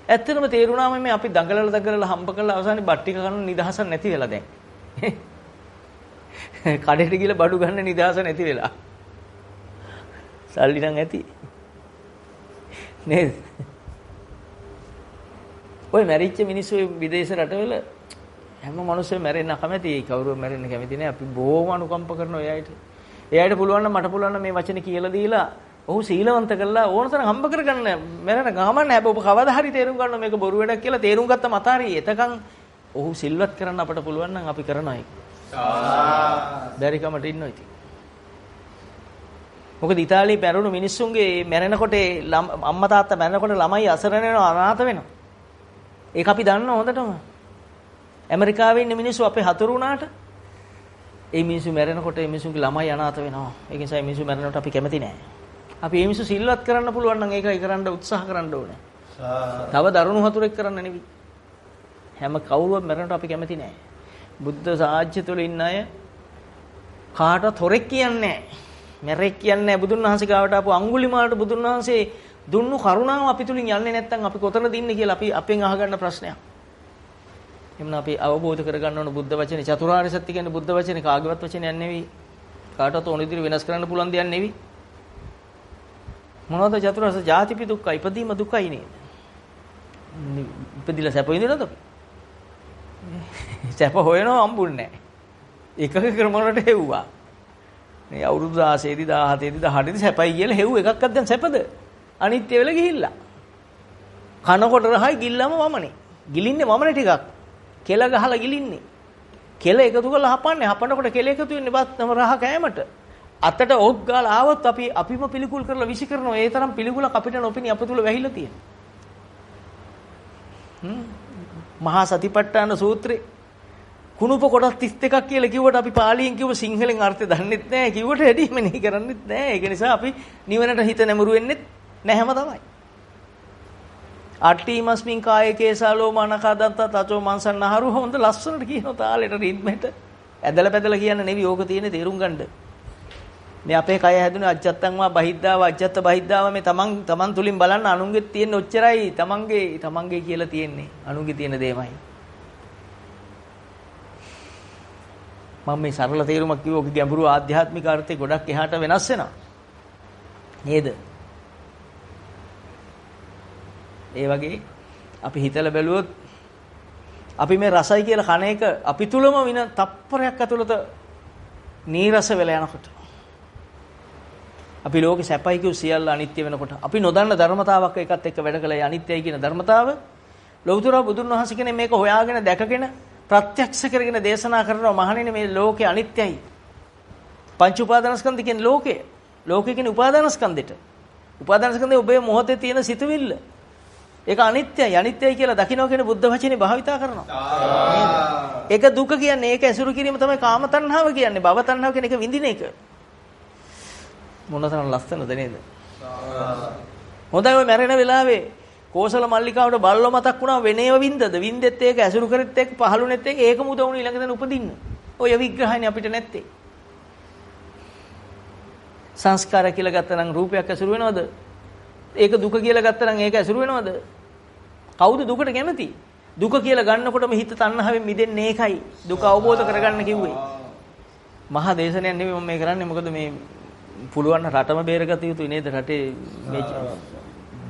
ඇත්තටම තේරුණාම මේ අපි දඟලලා හම්බ කරලා අවසානයේ බට්ටි කන නිදහස නැති වෙලා දැන්. කඩේට ගිහලා බඩු ගන්න නිදහස නැති වෙලා. සල්ලි නම් ඇති. නේද? ඔය මැරිච්ච මිනිස්සු විදේශ රටවල හැම මිනිස්සෙම මැරෙන්න කැමතියි. කවුරුම මැරෙන්න කැමති නෑ. අපි බොහොම අනුකම්ප කරනවා එයාට. එයාට පුළුවන් නම් මට පුළුවන් නම් මේ වචනේ කියලා දීලා ඔහු සීලවන්ත කළා ඕන තරම් හම්බ කරගන්න මැරෙන ගමන් හැබැයි ඔබ කවදා හරි තේරුම් ගන්න මේක බොරු වැඩක් කියලා තේරුම් ගත්ත මතාරි. එතකන් ඔහු සිල්වත් කරන්න අපට පුළුවන් නම් අපි කරනවා ඒක. බැරි කමට ඉන්නවා ඉතින්. මොකද ඉතාලියේ පැරුණු මිනිස්සුන්ගේ මැරෙනකොට අම්මා තාත්තා මැරෙනකොට ළමයි අසරණ වෙනවා අනාථ වෙනවා. ඒක අපි දන්නවා හොඳටම. ඇමරිකාවේ ඉන්න මිනිස්සු අපේ හතුරු වුණාට ඒ මිනිස්සු මැරෙනකොට ඒ මිනිස්සුන්ගේ ළමයි අනාථ වෙනවා. ඒ නිසා මේ මිනිස්සු මැරෙනකොට අපි කැමති නෑ. අපි මේ මිනිස්සු සිල්වත් කරන්න පුළුවන් නම් ඒකයි කරන්න උත්සාහ කරන්න ඕනේ. තව දරුණු හතුරෙක් කරන්න නෙවෙයි. හැම කවුරුවත් මැරෙනකොට අපි කැමති නෑ. බුද්ධ සාජ්‍ය තුල ඉන්න අය කාටවත් හොරෙක් කියන්නේ නෑ. මැරෙක් කියන්නේ නෑ. බුදුන් වහන්සේ ගාවට ආපු අඟුලිමාලට බුදුන් වහන්සේ දුන්නු කරුණාව අපි තුලින් යන්නේ නැත්නම් අපි කොතනද ඉන්නේ කියලා අපි අපෙන් අහගන්න ප්‍රශ්නයක්. එමුනා අපි අවබෝධ කරගන්න ඕන බුද්ධ වචනේ චතුරාර්ය සත්‍ය කියන්නේ බුද්ධ වචනේ කාගේවත් වචනයක් නෙවෙයි. කාටවත් ඕන විදිහට වෙනස් කරන්න පුළුවන් දෙයක් නෙවෙයි. මොනවද චතුරාර්ය සත්‍ය? ජාතිපි දුක්ඛ, ඉපදීම දුකයි නේද? ඉපදිලා සැප විඳිනවද? සැප හොයනවා හම්බුන්නේ නැහැ. එකක ක්‍රමවලට හෙව්වා. මේ අවුරුදු 16 දී 17 දී 18 දී සැපයි කියලා හෙව් එකක්වත් දැන් සැපද? අනිත්‍ය වෙලා ගිහිල්ලා. කනකොට රහයි ගිල්ලම වමනේ. ගිලින්නේ වමනේ ටිකක්. කෙල ගහලා ගිලින්නේ. කෙල එකතු කරලා හපන්නේ. හපනකොට කෙල එකතු වෙන්නේ බත්ම රහ කෑමට. අතට ඔක් ගාලා ආවොත් අපිම පිළිකුල් කරලා විසි කරනවා. ඒ තරම් පිළිකුලක් අපිට නොපෙනී අප තුල වැහිලා තියෙනවා. මහා සතිපට්ඨාන සූත්‍රේ කුණුප කොටස් 31ක් කියලා කිව්වට අපි පාලියෙන් කිව්ව සිංහලෙන් අර්ථය දන්නෙත් නැහැ. කිව්වට වැඩි මෙනෙහි කරන්නෙත් නැහැ. ඒක නිසා අපි නිවනට හිත නැමුරු වෙන්නෙත් නැහැම තමයි. අට්ඨීමස්මින් කායේ කේසාලෝ මනකදන්ත තචෝ මන්සන්නහරු හොඳ ලස්සනට කියනවා තාලෙට රිද්මෙට. ඇදලා පැදලා කියන්න නෙවි ඕක තියෙන්නේ තේරුම් ගන්න. මේ අපේ කය හැදුනේ අජත්තං වා බහිද්දාව අජත්ත බහිද්දාව මේ තමන් තුලින් බලන්න අනුන්ගේ තියෙන ඔච්චරයි තමන්ගේ කියලා තියෙන්නේ. අනුන්ගේ තියෙන දේමයි. මම මේ සරල තේරුමක් කිව්ව ඔක ගැඹුරු ආධ්‍යාත්මික අර්ථය ගොඩක් එහාට වෙනස් වෙනවා. නේද? ඒ වගේ අපි හිතලා බැලුවොත් අපි මේ රසයි කියලා කණ එක අපි තුලම වින තප්පරයක් ඇතුළත නීරස වෙලා යනකොට අපි ලෝකේ සැපයි කිව් සියල්ල අනිත්‍ය වෙනකොට අපි නොදන්න ධර්මතාවක් එකත් එක්ක වැඩ කළේ අනිත්‍යයි කියන ධර්මතාව ලෞතර බුදුන් වහන්සේ කෙනෙක් මේක හොයාගෙන දැකගෙන ප්‍රත්‍යක්ෂ කරගෙන දේශනා කරනවා මහණෙනි මේ ලෝකේ අනිත්‍යයි පංච උපාදානස්කන්ධ කියන්නේ ලෝකේ කියන්නේ උපාදානස්කන්ධෙට උපාදානස්කන්ධේ ඔබේ මොහොතේ තියෙන සිතුවිල්ල ඒක අනිත්‍යයි කියලා දකින්න කියන බුද්ධ වචනේ භාවිතා කරනවා. ඒක දුක කියන්නේ ඒක ඇසුරු කිරීම තමයි කාම තණ්හාව කියන්නේ. භව තණ්හාව කියන එක විඳින එක. මොනතරම් ලස්සනද නේද? හොඳයි ඔය මැරෙන වෙලාවේ කෝසල මල්ලිකාවට බල්ලෝ මතක් වුණා වෙනේව වින්දද? වින්දෙත් ඒක ඇසුරු කරෙත් ඒක පහළුනෙත් ඒක ඒකම උදවුණු ඊළඟ දන උපදින්න. ඔය විග්‍රහයනේ අපිට නැත්තේ. සංස්කාර කියලා ගත්තනම් රූපයක් ඇසුරු වෙනවද? ඒක දුක කියලා ගත්තනම් ඒක ඇසුරු වෙනවද? කවුද දුකට කැමති? දුක කියලා ගන්නකොටම හිත තණ්හාවෙන් මිදෙන්නේ ඒකයි. දුක අවබෝධ කරගන්න කිව්වේ. මහා දේශනයක් නෙමෙයි මම මේ කරන්නේ. මොකද මේ පුළුවන් රටම බේරගත යුතුයි නේද? රටේ මේ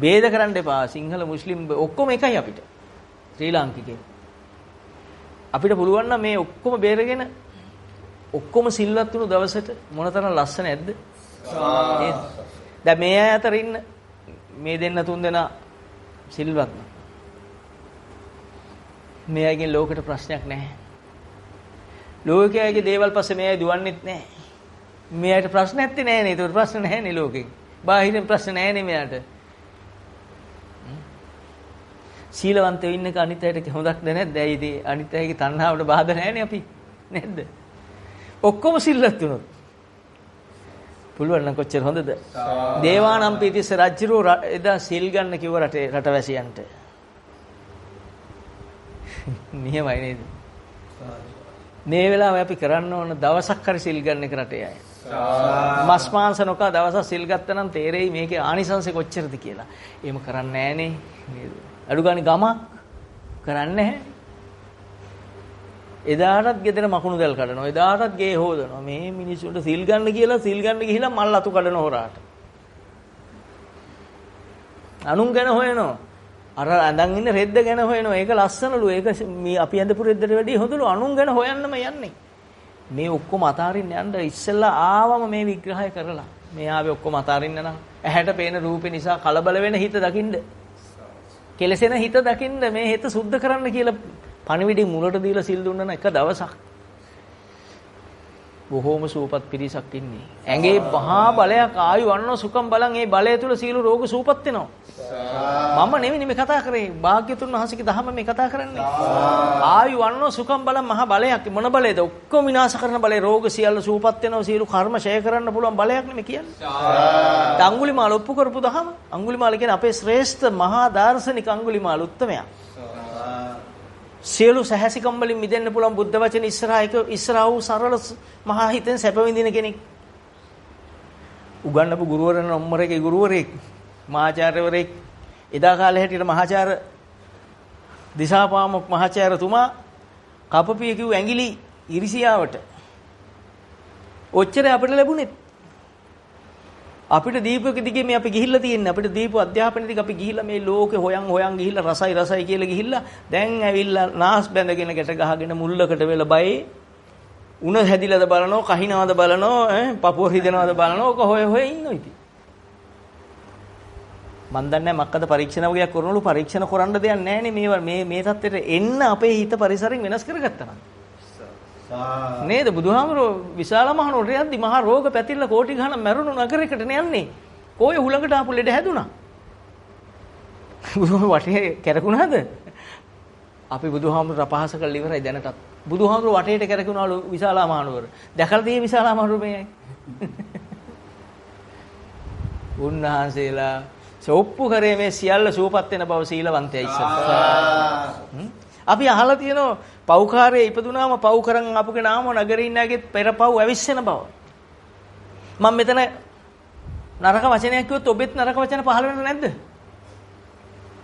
ભેද කරන්න එපා. සිංහල මුස්ලිම් ඔක්කොම එකයි අපිට. ශ්‍රී ලාංකිකයෝ. අපිට පුළුවන් නම් මේ ඔක්කොම බේරගෙන ඔක්කොම සිල්වත් වුණු දවසට මොනතරම් ලස්සන නැද්ද? නේද? දැන් මේ අය අතර ඉන්න මේ දෙන්න තුන් දෙනා සිල්වත්. මේ අයගෙන් ලෝකෙට ප්‍රශ්නයක් නැහැ. ලෝකයේ දේවල් පස්සේ මේ අය දුවන්නෙත් නැහැ. මේ අයට ප්‍රශ්න නැත්තේ නෑනේ. ඒකට ප්‍රශ්න නැහැනේ ලෝකෙන්. බාහිරින් ප්‍රශ්න නැහැනේ මෙයාට. සීලවන්තයෝ ඉන්නක අනිත් අයට හොඳක්ද නැද්ද? ඇයි ඉතින් අනිත් අයගේ තණ්හාවට බාධා නැහැනේ අපි. නේද? ඔක්කොම සිල්වත් වුණොත්. පුළුවන් නම් කොච්චර හොඳද? දේවානම්පියතිස්ස රජුරෝ එදා සිල් ගන්න කිව්ව රටවැසියන්ට. නියමයි නේද? මේ වෙලාවේ අපි කරන්න ඕන දවසක් හරි සිල් ගන්න එක රටේ අය. මස් මාංශ නොකා දවසක් සිල් ගත්තා නම් තේරෙයි මේකේ ආනිසංශ කොච්චරද කියලා. එහෙම කරන්නේ නැහනේ නේද? අඩු ගානේ ගමක් කරන්නේ නැහැ. එදාටත් ගෙදර මකුණු දැල් කඩනවා. එදාටත් ගේ හොදනවා. මේ මිනිස්සුන්ට සිල් ගන්න කියලා සිල් ගන්න ගිහිලා මල් අතු කඩන හොරාට. අනුන් ගැන හොයනවා. අර ඇඳන් ඉන්න රෙද්ද ගැන හොයනවා. ඒක ලස්සනලු. ඒක මේ අපි ඇඳපු රෙද්දට වැඩිය හොඳලු. අනුන් ගැන හොයන්නම යන්නේ. මේ ඔක්කොම අතාරින්න යන්න ඉස්සෙල්ලා ආවම මේ විග්‍රහය කරලා. මේ ආවේ ඔක්කොම අතාරින්න නම් ඇහැට පේන රූපේ නිසා කලබල වෙන හිත දකින්න. කෙලසෙන හිත දකින්න මේ හිත සුද්ධ කරන්න කියලා පණිවිඩි මුලට දීලා සිල් දුන්නා නම් එක දවසක් බොහෝම සූපත් පිරිසක් ඉන්නේ. ඇඟේ මහා බලයක් ආයු වන්නෝ සුඛම් බලන් ඒ බලය තුල සීල රෝග සූපත් වෙනවා. මම නෙවෙයි මේ කතා කරේ. භාග්‍යතුන් වහන්සේගේ දහම මේ කතා කරන්නේ. ආයු වන්නෝ සුඛම් බලන් මහා බලයක්. මොන බලයද? ඔක්කොම විනාශ කරන බලය. රෝග සියල්ල සූපත් වෙනවා. සියලු කර්ම ඡය කරන්න පුළුවන් බලයක් නෙමෙයි කියන්නේ. අඟුලිමාල ඔප්පු කරපු දහම. අඟුලිමාල කියන්නේ අපේ ශ්‍රේෂ්ඨ මහා දාර්ශනික අඟුලිමාල උත්තමයා. සියලු සහසිකම් වලින් මිදෙන්න පුළුවන් බුද්ධ වචන ඉස්සරහා වූ සරල මහා හිතෙන් සැප විඳින කෙනෙක්. උගන්වපු ගුරුවරයන් නම්බරේ ගුරුවරයෙක් මහාචාර්යවරයෙක් එදා කාලේ හැටියට මහාචාර්ය දිසාපාමොක් මහාචාර්යතුමා කපපිය කිව් ඇඟිලි ඉරිසියාවට ඔච්චර අපිට ලැබුණෙත් අපිට දීපක දිගේ මේ අපි ගිහිල්ලා තියෙන්නේ අපිට දීපු අධ්‍යාපනයේ දිගේ අපි ගිහිල්ලා මේ ලෝකේ හොයන් ගිහිල්ලා රසයි කියලා ගිහිල්ලා දැන් ඇවිල්ලා නාස් බැඳගෙන ගැට ගහගෙන මුල්ලකට වෙලා බයේ උණ හැදිලාද බලනෝ කහිනවද බලනෝ පපුව රිදෙනවද බලනෝ ඔක හොය ඉන්නෝ ඉතින් මන් දන්නේ මක්කද පරීක්ෂණ වගේක් කරනලු පරීක්ෂණ කරන්න දෙයක් නැහැ නේ මේ තත්ත්වෙට එන්න අපේ හිත පරිසරයෙන් වෙනස් කරගත්තා නම් නේද බුදුහාමරෝ විශාල මහනුවරට යද්දි මහා රෝග පැතිරලා කෝටි ගණන් මැරුණු නගරයකට යන්නේ කොයි හුලඟට ආපු ලෙඩ හැදුනා බුදුහාම වටේ කැරකුණාද අපි බුදුහාමරට අපහාස කරලා ඉවරයි දැනටත් බුදුහාමරෝ වටේට කැරකුණාලු විශාල මහනුවර දැකලා තියෙ විශාල මහනුවර මේයි උන්වහන්සේලා සොප්පු කරේ මේ සියල්ල සූපත් වෙන බව සීලවන්තය ඉස්සර අපි අහලා තියෙනවා පව්කාරයේ ඉපදුනාම පව් කරන් ආපුගේ නාම නගරේ ඉන්නගේ පෙරපව් ඇවිස්සෙන බව. මම මෙතන නරක වචනයක් කිව්වොත් ඔබෙත් නරක වචන පහළ වෙනවද නැද්ද?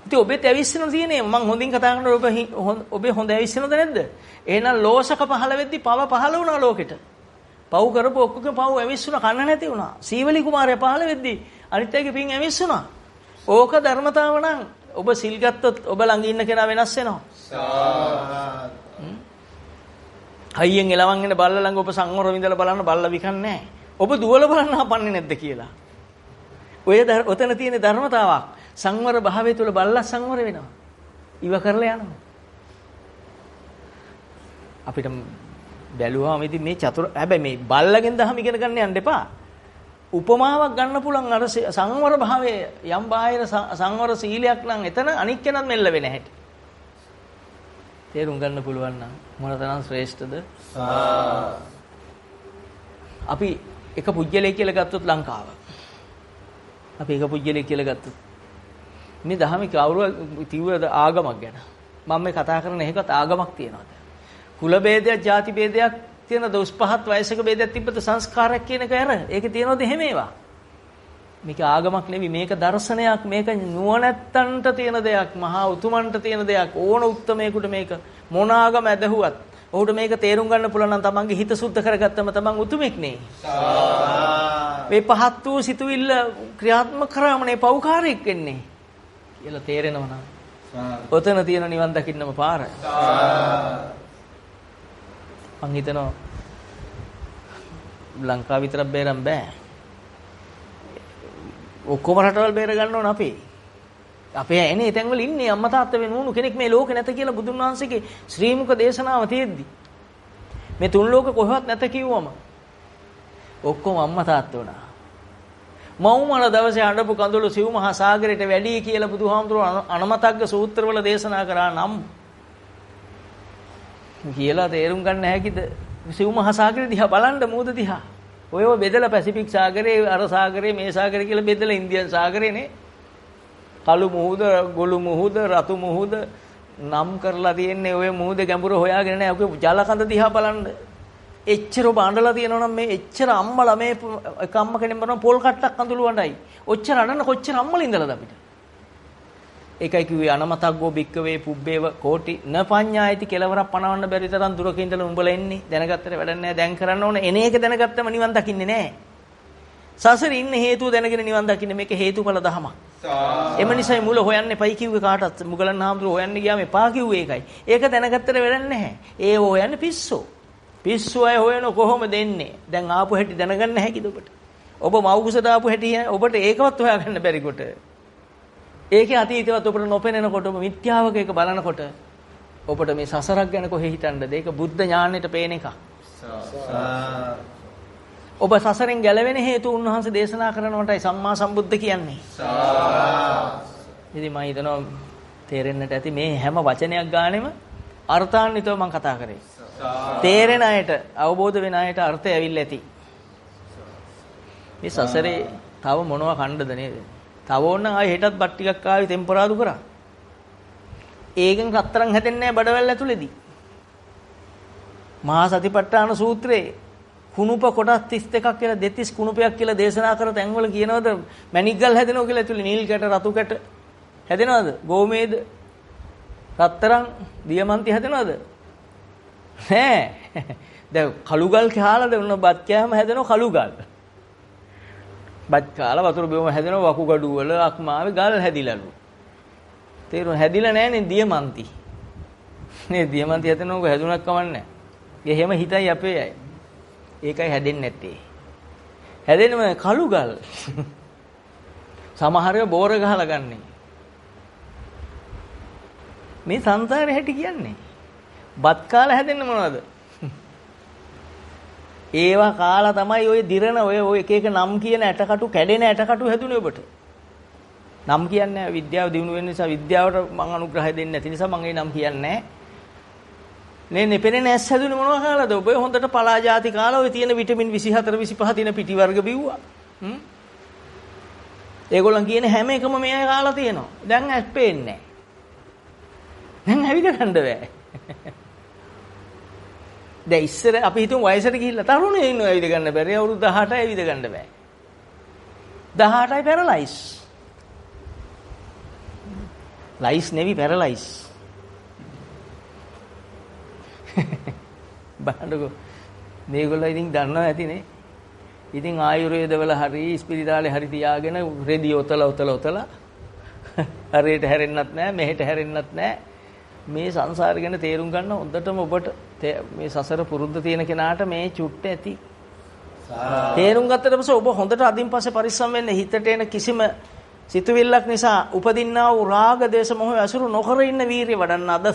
ඉතින් ඔබෙත් ඇවිස්සෙනව තියෙන්නේ මම හොඳින් කතා කරනකොට ඔබේ හොඳ ඇවිස්සෙනවද නැද්ද? එහෙනම් ලෝසක පහළ වෙද්දි පව පහළ වුණා ලෝකෙට. පව් කරපු ඔක්කොගේ පව් ඇවිස්සුණා කන්න නැති වුණා. සීවලි කුමාරයා පහළ වෙද්දි අනිත් අයගේ පින් ඇවිස්සුණා. ඕක ධර්මතාව නම් ඔබ සිල් ගත්තොත් ඔබ ළඟ ඉන්න කෙනා වෙනස් වෙනවා. හයියෙන් එලවන් එන බල්ල ළඟ ඔබ සංවර විඳලා බලන්න බල්ල විකන්නේ නැහැ. ඔබ දුවල බලන්න හපන්නේ නැද්ද කියලා. ඔය ඔතන තියෙන ධර්මතාවක් සංවර භාවය තුළ බල්ලා සංවර වෙනවා. ඉව කරලා යනවා. අපිට බැලුවාම ඉතින් මේ හැබැයි මේ බල්ලගෙන් දහම ඉගෙන ගන්න යන්න එපා. උපමාවක් ගන්න පුළුවන් අර සංවර භාවයේ යම් බාහිර සංවර සීලයක් නම් එතන අනික් කෙනත් මෙල්ල වෙන හැටි. තේරුම් ගන්න පුළුවන් නම් මොනතරම් ශ්‍රේෂ්ඨද? අපි එක පුජ්‍යලේ කියලා ගත්තොත් ලංකාව. අපි එක පුජ්‍යලේ කියලා ගත්තොත් මේ දහමේ කවුරු තිව්වද ආගමක් ගැන. මම මේ කතා කරන එකත් ආගමක් තියනවා. කුල ભેදයක්, ಜಾති ભેදයක් තියෙනද? උස් පහත් වයසක ભેදයක් තිබ්බද සංස්කාරයක් කියන එක ඇර. ඒකේ තියෙනවද එහෙම ඒවා? මේක ආගමක් නෙවෙයි මේක දර්ශනයක් මේක නුවණැත්තන්ට තියෙන දෙයක් මහා උතුමන්ට තියෙන දෙයක් ඕන උත්තමයෙකුට මේක මොන ආගම ඇදහුවත් ඔහුට මේක තේරුම් ගන්න පුළුවන් නම් තමන්ගේ හිත සුද්ධ කරගත්තම තමන් උතුමෙක් නේ. මේ පහත් වූ සිතුවිල්ල ක්‍රියාත්මක කරාමනේ පෞකාරයක් වෙන්නේ කියලා තේරෙනවා නම් ඔතන තියෙන නිවන් දකින්නම පාර. මං හිතනවා ලංකාව විතරක් බේරන්න බෑ. ඔක්කොම රටවල් බේර ගන්න ඕන අපේ. අපේ එනේ තැන්වල ඉන්නේ අම්මා තාත්තා වෙන වුණු කෙනෙක් මේ ලෝකේ නැත කියලා බුදුන් වහන්සේගේ ශ්‍රී මුඛ දේශනාව තියෙද්දි මේ තුන් ලෝක කොහෙවත් නැත කිව්වම ඔක්කොම අම්මා තාත්තා වුණා. මව්මල දවසේ අඬපු කඳුළු සිව් මහා සාගරයට වැඩි කියලා බුදුහාමුදුරුවෝ අනමතග්ග සූත්‍රවල දේශනා කරා නම් කියලා තේරුම් ගන්න හැකිද? සිව් මහා සාගරය දිහා බලන්න මූද දිහා. ඔයව බෙදලා පැසිෆික් සාගරේ අර සාගරේ මේ සාගරේ කියලා බෙදලා ඉන්දියන් සාගරේනේ. කළු මුහුද, ගොළු මුහුද, රතු මුහුද නම් කරලා තියෙන්නේ ඔය මුහුදේ ගැඹුර හොයාගෙන නෑ. ඔක ජලකඳ දිහා බලන්න. එච්චර ඔබ අඬලා තියෙනවා නම් මේ එච්චර අම්මලා මේ එක අම්ම කෙනෙක් බලන පොල් කට්ටක් අඳුළු වණ්ඩයි. ඔච්චර අඬන කොච්චර අම්මලා ඉඳලාද අපිට? ඒකයි කිව්වේ අනමතග්ගෝ බික්කවේ පුබ්බේව කෝටි න පඤ්ඤායිති කෙලවරක් පනවන්න බැරි තරම් දුරක ඉඳලා උඹලා එන්නේ. දැනගත්තට වැඩක් නෑ. දැන් කරන්න ඕන එන එක දැනගත්තම නිවන් දකින්නේ නෑ. සසරේ ඉන්න හේතුව දැනගෙන නිවන් දකින්න මේක හේතුඵල දහමක්. එම නිසායි මුල හොයන්න එපයි කිව්වේ කාටවත්. මුගලන් හාමුදුරුවෝ හොයන්න ගියාම එපා කිව්වේ ඒකයි. ඒක දැනගත්තට වැඩක් නැහැ. ඒ හොයන්නේ පිස්සෝ. පිස්සු අය හොයන කොහොමද එන්නේ? දැන් ආපු හැටි දැනගන්න හැකිද ඔබට? ඔබ මව්කුසට ආපු හැටි ඔබට ඒකවත් හොයාගන්න බැරි කොට. ඒකේ අතීතවත් ඔබට නොපෙනෙනකොට ඔබ මිත්‍යාවක එක බලනකොට ඔබට මේ සසරක් ගැන කොහේ හිතන්නද? ඒක බුද්ධ ඥාණයට පේන එකක්. ඔබ සසරෙන් ගැලවෙන හේතු උන්වහන්සේ දේශනා කරනකොටයි සම්මා සම්බුද්ධ කියන්නේ. ඉතින් මම හිතනවා තේරෙන්නට ඇති මේ හැම වචනයක් ගානෙම අර්ථාන්විතව මම කතා කරේ. තේරෙන අයට අවබෝධ වෙන අයට අර්ථය ඇවිල්ලා ඇති. මේ සසරේ තව මොනවා කණ්ඩද නේද? තව ඕනනම් ආයෙ හෙටත් බත් ටිකක් ආවි ටෙම්පරාදු කරා. ඒකෙන් රත්තරන් හැදෙන්නේ නැහැ බඩවැල් ඇතුලේදී. මහා සතිපට්ඨාන සූත්‍රයේ කුණුප කොටස් 32ක් කියලා දෙතිස් කුණුපයක් කියලා දේශනා කර තැන්වල කියනවද මැණික්ගල් හැදෙනවා කියලා ඇතුලේ නිල් කැට රතු කැට හැදෙනවද? ගෝමේද රත්තරන් දියමන්ති හැදෙනවද? නෑ. දැන් කළුගල් කාලාද උන බත් කෑම හැදෙනවා කළුගල්. බත් කාලා වතුර බිම හැදෙනවා වකුගඩු වල අක්මාවේ ගල් හැදිලාලු. තේරුණා? හැදිලා නෑනේ දියමන්ති. නේ දියමන්ති හැදෙනවක හැදුනක් කමන්නේ. එහෙම හිතයි අපේ අය. ඒකයි හැදෙන්නේ නැත්තේ. හැදෙනම කළුගල්. සමහරව බෝර ගහලා ගන්නෙ. මේ සංසාරේ හැටි කියන්නේ. බත් කාලා හැදෙන්න මොනවද? ඒවා කාලා තමයි ඔය දිරන ඔය එක එක නම් කියන ඇටකටු කැඩෙන ඇටකටු හැදුනේ ඔබට. නම් කියන්නේ විද්‍යාව දිනු වෙන නිසා විද්‍යාවට මම අනුග්‍රහය දෙන්නේ නැති නිසා මම ඒ නම් කියන්නේ නැහැ. නේ පෙරේ නැස් හැදුනේ මොනවා කාලාද? ඔබ හොඳට පලා ಜಾති කාලා ඔය තියෙන විටමින් 24 25 තියෙන පිටි වර්ග බිව්වා. ඒගොල්ලන් කියන හැම එකම මේ අය කාලා තියෙනවා. දැන් ඇස් පේන්නේ නැහැ. දැන් ඇවිද ගන්න බෑ. දැන් ඉස්සර අපි හිතමු වයසට ගිහිල්ලා තරුණයෝ ඉන්නව ඇවිද ගන්න බැරි. අවුරුදු 18යි ඇවිද ගන්න බෑ. 18යි පැරලයිස්. ලයිස් නෙවි පැරලයිස්. බලන්නකෝ මේගොල්ලෝ ඉතින් දන්නවා ඇතිනේ. ඉතින් ආයුර්වේදවල හරි ස්පිරිතාලේ හරි තියාගෙන රෙදි ඔතලා හරියට හැරෙන්නත් නැහැ මෙහෙට හැරෙන්නත් නැහැ. මේ සංසාරය ගැන තේරුම් ගන්න හොඳටම ඔබට මේ සසර පුරුද්ද තියෙන කෙනාට මේ චුට්ට ඇති. තේරුම් ගත්තට පස්සේ ඔබ හොඳට අදින් පස්සේ පරිස්සම් වෙන්න. හිතට එන කිසිම සිතුවිල්ලක් නිසා උපදින්නා වූ රාග දේශ මොහ අසුරු නොකර ඉන්න වීරිය වඩන්න අද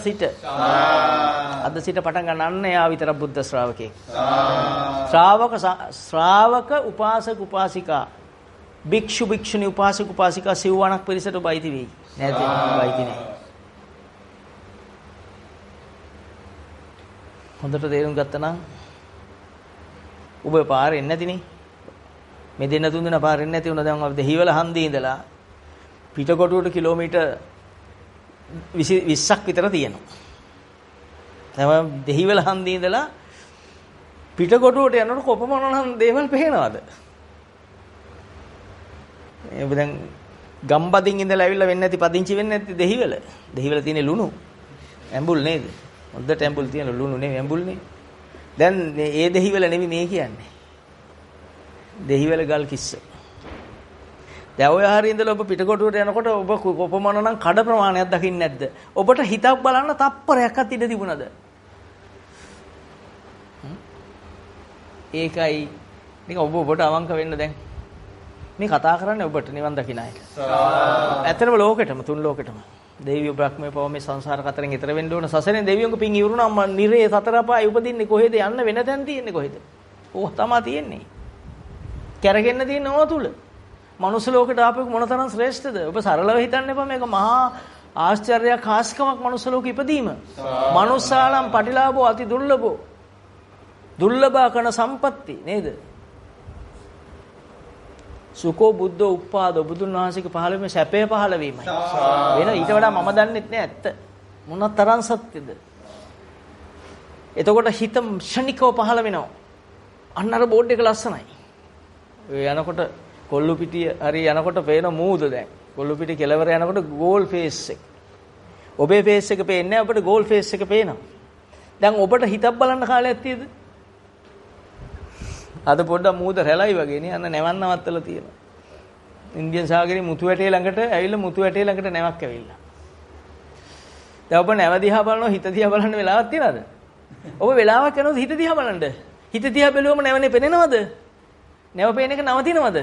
සිට පටන් ගන්න එයා විතර බුද්ධ ශ්‍රාවකෙක්. ශ්‍රාවක උපාසක උපාසිකා භික්ෂු භික්ෂුණී උපාසක උපාසිකා සිව්වණක් පිරිසට ඔබ අයිති වෙයි. නැද්ද? අයිති නෑ. හොඳට තේරුම් ගත්තා නම් ඔබ පාරේ එන්නේ නැතිනේ. මේ දෙන්න තුන් දෙනා පාරේ එන්නේ නැති වුණා. දැන් අපි දෙහිවල හන්දියේ ඉඳලා පිටකොටුවට කිලෝමීටර් 20ක් විතර තියෙනවා. දැන් දෙහිවල හන්දියේ ඉඳලා පිටකොටුවට යනකොට කොපමණනම් දේවල් පේනවද? ඔබ දැන් ගම්බදින් ඉඳලා ඇවිල්ලා වෙන්නේ නැති පදිංචි වෙන්නේ නැති දෙහිවල. දෙහිවල තියෙන ලුණු ඇඹුල් නේද? හොඳට ඇඹුල් තියෙන ලුණු නෙවෙයි ඇඹුල්නේ. දැන් ඒ දෙහිවල නෙවෙයි මේ කියන්නේ. දෙහිවල ගල් කිස්ස. දැන් ඔය හරිය ඉඳලා ඔබ පිටකොටුවට යනකොට ඔබ කොපමණ නම් කඩ ප්‍රමාණයක් දකින්නේ නැද්ද? ඔබට හිතක් බලන්න තප්පරයක්වත් ඉඳ තිබුණද? ඒකයි නික ඔබට අවංක වෙන්න දැන් මේ කතා කරන්නේ ඔබට නිවන් දකින්න අයට. ඇත්තටම ලෝකෙටම තුන් ලෝකෙටම දෙවියෝ බ්‍රහ්මයේ පව මේ සංසාර කතරෙන් ඈතර වෙන්න ඕන. සසරෙන් දෙවියන්ගේ පින් ඉවරුනම නිරේ සතර අපාය උපදින්නේ කොහෙද? යන්න වෙන තැන තියෙන්නේ කොහෙද? ඕක තමයි තියෙන්නේ. කැරගෙන්න තියෙන ඕන තුල. මනුස්ස ලෝකෙට ආපෙක මොනතරම් ශ්‍රේෂ්ඨද? ඔබ සරලව හිතන්න එපා මේක මහා ආශ්චර්යයක් හාස්කමක් මනුස්ස ලෝකෙ ඉපදීම. මනුස්සාලම් පටිලාභෝ අති දුර්ලභෝ. දුර්ලභ කරන සම්පatti නේද? සුකෝ බුද්ධෝ උප්පාදෝ බුදුන් වහන්සේගේ පහළවීම සැපේ පහළවීමයි. වෙන ඊට වඩා මම දන්නෙත් නෑ ඇත්ත. මොනතරම් සත්‍යද? එතකොට හිත ක්ෂණිකව පහළ වෙනවා. අන්න අර බෝඩ් එක ලස්සනයි. ඔය යනකොට කොල්ලු පිටිය හරි යනකොට පේන මූද දැන්. කොල්ලු පිටි කෙලවර යනකොට ගෝල් ෆේස් එක. ඔබේ ෆේස් එක පේන්නේ නැහැ ඔබට ගෝල් ෆේස් එක පේනවා. දැන් ඔබට හිතක් බලන්න කාලයක් තියෙද? අද පොඩ්ඩක් මූද රැළයි වගේ නේ අන්න නැවන් නවත්තලා තියෙනවා. ඉන්දියන් සාගරේ මුතු වැටේ ළඟට ඇවිල්ලා මුතු වැටේ ළඟට නැවක් ඇවිල්ලා. දැන් ඔබ නැව දිහා බලනවා හිත දිහා බලන්න වෙලාවක් තියනද? ඔබ වෙලාවක් යනකොට හිත දිහා බලන්න. හිත දිහා බැලුවම නැවනේ පෙනෙනවද? නැව පේන එක නවතිනවද?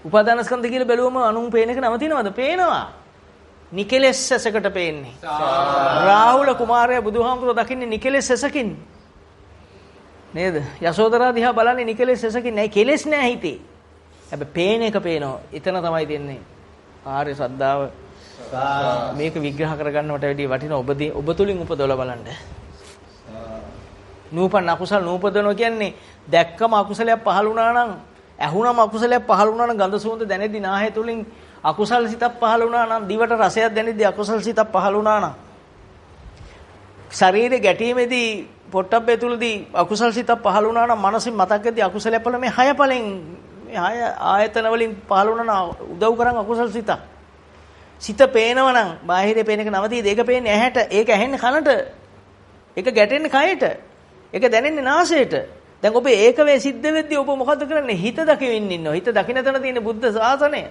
උපාදානස්කන්ධ කියලා බැලුවම අනුන් පේන එක නවතිනවද? පේනවා. නිකලෙස් ඇසකට පේන්නේ. රාහුල කුමාරයා බුදුහාමුදුරුවෝ දකින්නේ නිකලෙස් ඇසකින්. නේද? යසෝදරා දිහා බලන්නේ නිකලෙස් ඇසකින්. නෑ කෙලෙස් නෑ හිතේ. හැබැයි පේන එක පේනවා. එතන තමයි දෙන්නේ. ආර්ය ශ්‍රද්ධාව. මේක විග්‍රහ කරගන්නවට වැඩිය වටිනවා ඔබ තුලින් උපදවලා බලන්න. නූපන් අකුසල නූපදනවා කියන්නේ දැක්කම අකුසලයක් පහළ වුණා නම් ඇහුණම අකුසලයක් පහළ වුණා නම් ගඳ සුවඳ දැනෙද්දි නාහය තුලින් අකුසල සිතක් පහළ වුණා නම් දිවට රසයක් දැනෙද්දි අකුසල සිතක් පහළ වුණා නම් ශරීරයේ ගැටීමේදී පොට්ටබ්බේ තුලදී අකුසල සිතක් පහළ වුණා නම් මනසින් මතකෙදී අකුසලයක් පහළ මේ හය පලෙන් මේ හය ආයතන වලින් පහළ වුණා නම් උදව් කරන් අකුසල සිතක් සිත පේනවා නම් බාහිරේ පේන එක නවතීද ඒක පේන්නේ ඇහැට ඒක ඇහෙන්නේ කනට ඒක ගැටෙන්නේ කයට ඒක දැනෙන්නේ නාසයට. දැන් ඔබ ඒක වේ සිද්ධ වෙද්දී ඔබ මොකද කරන්නේ? හිත දකින්න ඉන්නවා. හිත දකින්න තැන තියෙන බුද්ධ ශාසනය.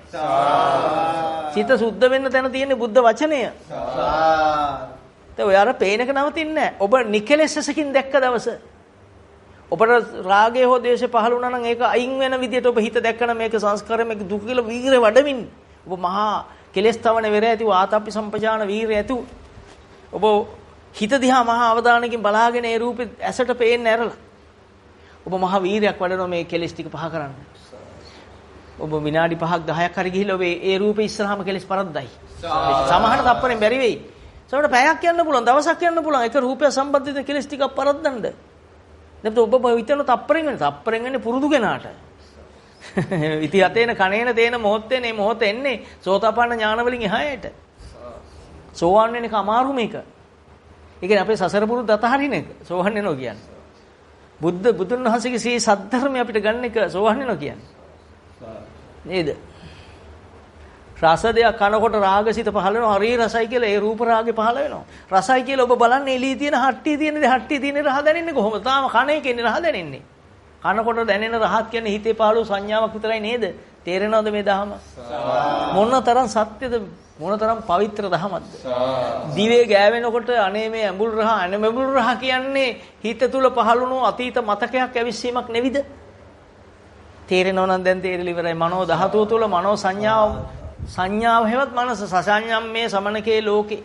සිත සුද්ධ වෙන්න තැන තියෙන බුද්ධ වචනය. දැන් ඔය අර පේනක නවතින්නේ නැහැ. ඔබ නිකලෙස්සකින් දැක්ක දවස. ඔබට රාගය හෝ ද්වේෂය පහළ වුණා නම් ඒක අයින් වෙන විදිහට ඔබ හිත දැක්කම මේක සංස්කාරය මේක දුක කියලා වීරය වඩමින් ඔබ මහා කෙලෙස් තවන වෙර ඇති ආතප්පි සම්පජාන වීරය ඇතු ඔබ හිත දිහා මහා අවධානයකින් බලාගෙන ඒ රූපෙ ඇසට පේන්න ඇරලා ඔබ මහා වීරයක් වඩනවා මේ කෙලෙස් ටික පහ කරන්න. ඔබ විනාඩි 5ක් 10ක් හරි ගිහිල්ලා ඔබ ඒ රූපෙ ඉස්සරහම කෙලෙස් පරද්දයි. සමහර තප්පරෙන් බැරි වෙයි. සමහර පැයක් යන්න පුළුවන්, දවසක් යන්න පුළුවන්. එක රූපය සම්බන්ධිත කෙලෙස් ටිකක් පරද්දන්න. නැත්නම් ඔබ හිතන තප්පරෙන් වෙන්නේ පුරුදු කෙනාට. ඉති යතේන කණේන තේන මොහොතේ මේ මොහොත එන්නේ සෝතාපන්න ඥාන වලින් එහායට. සෝවන් වෙන එක අමාරු මේක. ඒ කියන්නේ අපේ සසර පුරුද්ද අතහරින එක සෝවන් වෙනවා කියන්නේ. බුදුන් වහන්සේගේ සී සද්ධර්මය අපිට ගන්න එක සෝවන් වෙනවා කියන්නේ. නේද? රස දෙයක් කනකොට රාගසිත පහළ වෙනවා. හරි රසයි කියලා ඒ රූප රාගේ පහළ වෙනවා. රසයි කියලා ඔබ බලන්නේ එළියේ තියෙන හට්ටිය තියෙන දේ හට්ටිය තියෙන රහ දැනෙන්නේ කොහොමද? තාම කන එකේ රහ දැනෙන්නේ. කනකොට දැනෙන රහත් කියන්නේ හිතේ පහළ වූ සංඥාවක් විතරයි නේද? තේරෙනවද මේ ධහම? මොනතරම් සත්‍යද? මොනතරම් පවිත්‍ර ධහමක්ද? දිවේ ගෑවෙනකොට අනේ මේ ඇඹුල් රහ අනමෙඹුල් රහ කියන්නේ හිත තුල පහළුණු අතීත මතකයක් ඇවිස්සීමක් නෙවිද? තේරෙනව නම් දැන් තේරෙලි ඉවරයි. මනෝ ධාතුව තුල මනෝ සංඥාව හැවත් මනස සසඤ්ඤම් මේ සමනකේ ලෝකේ.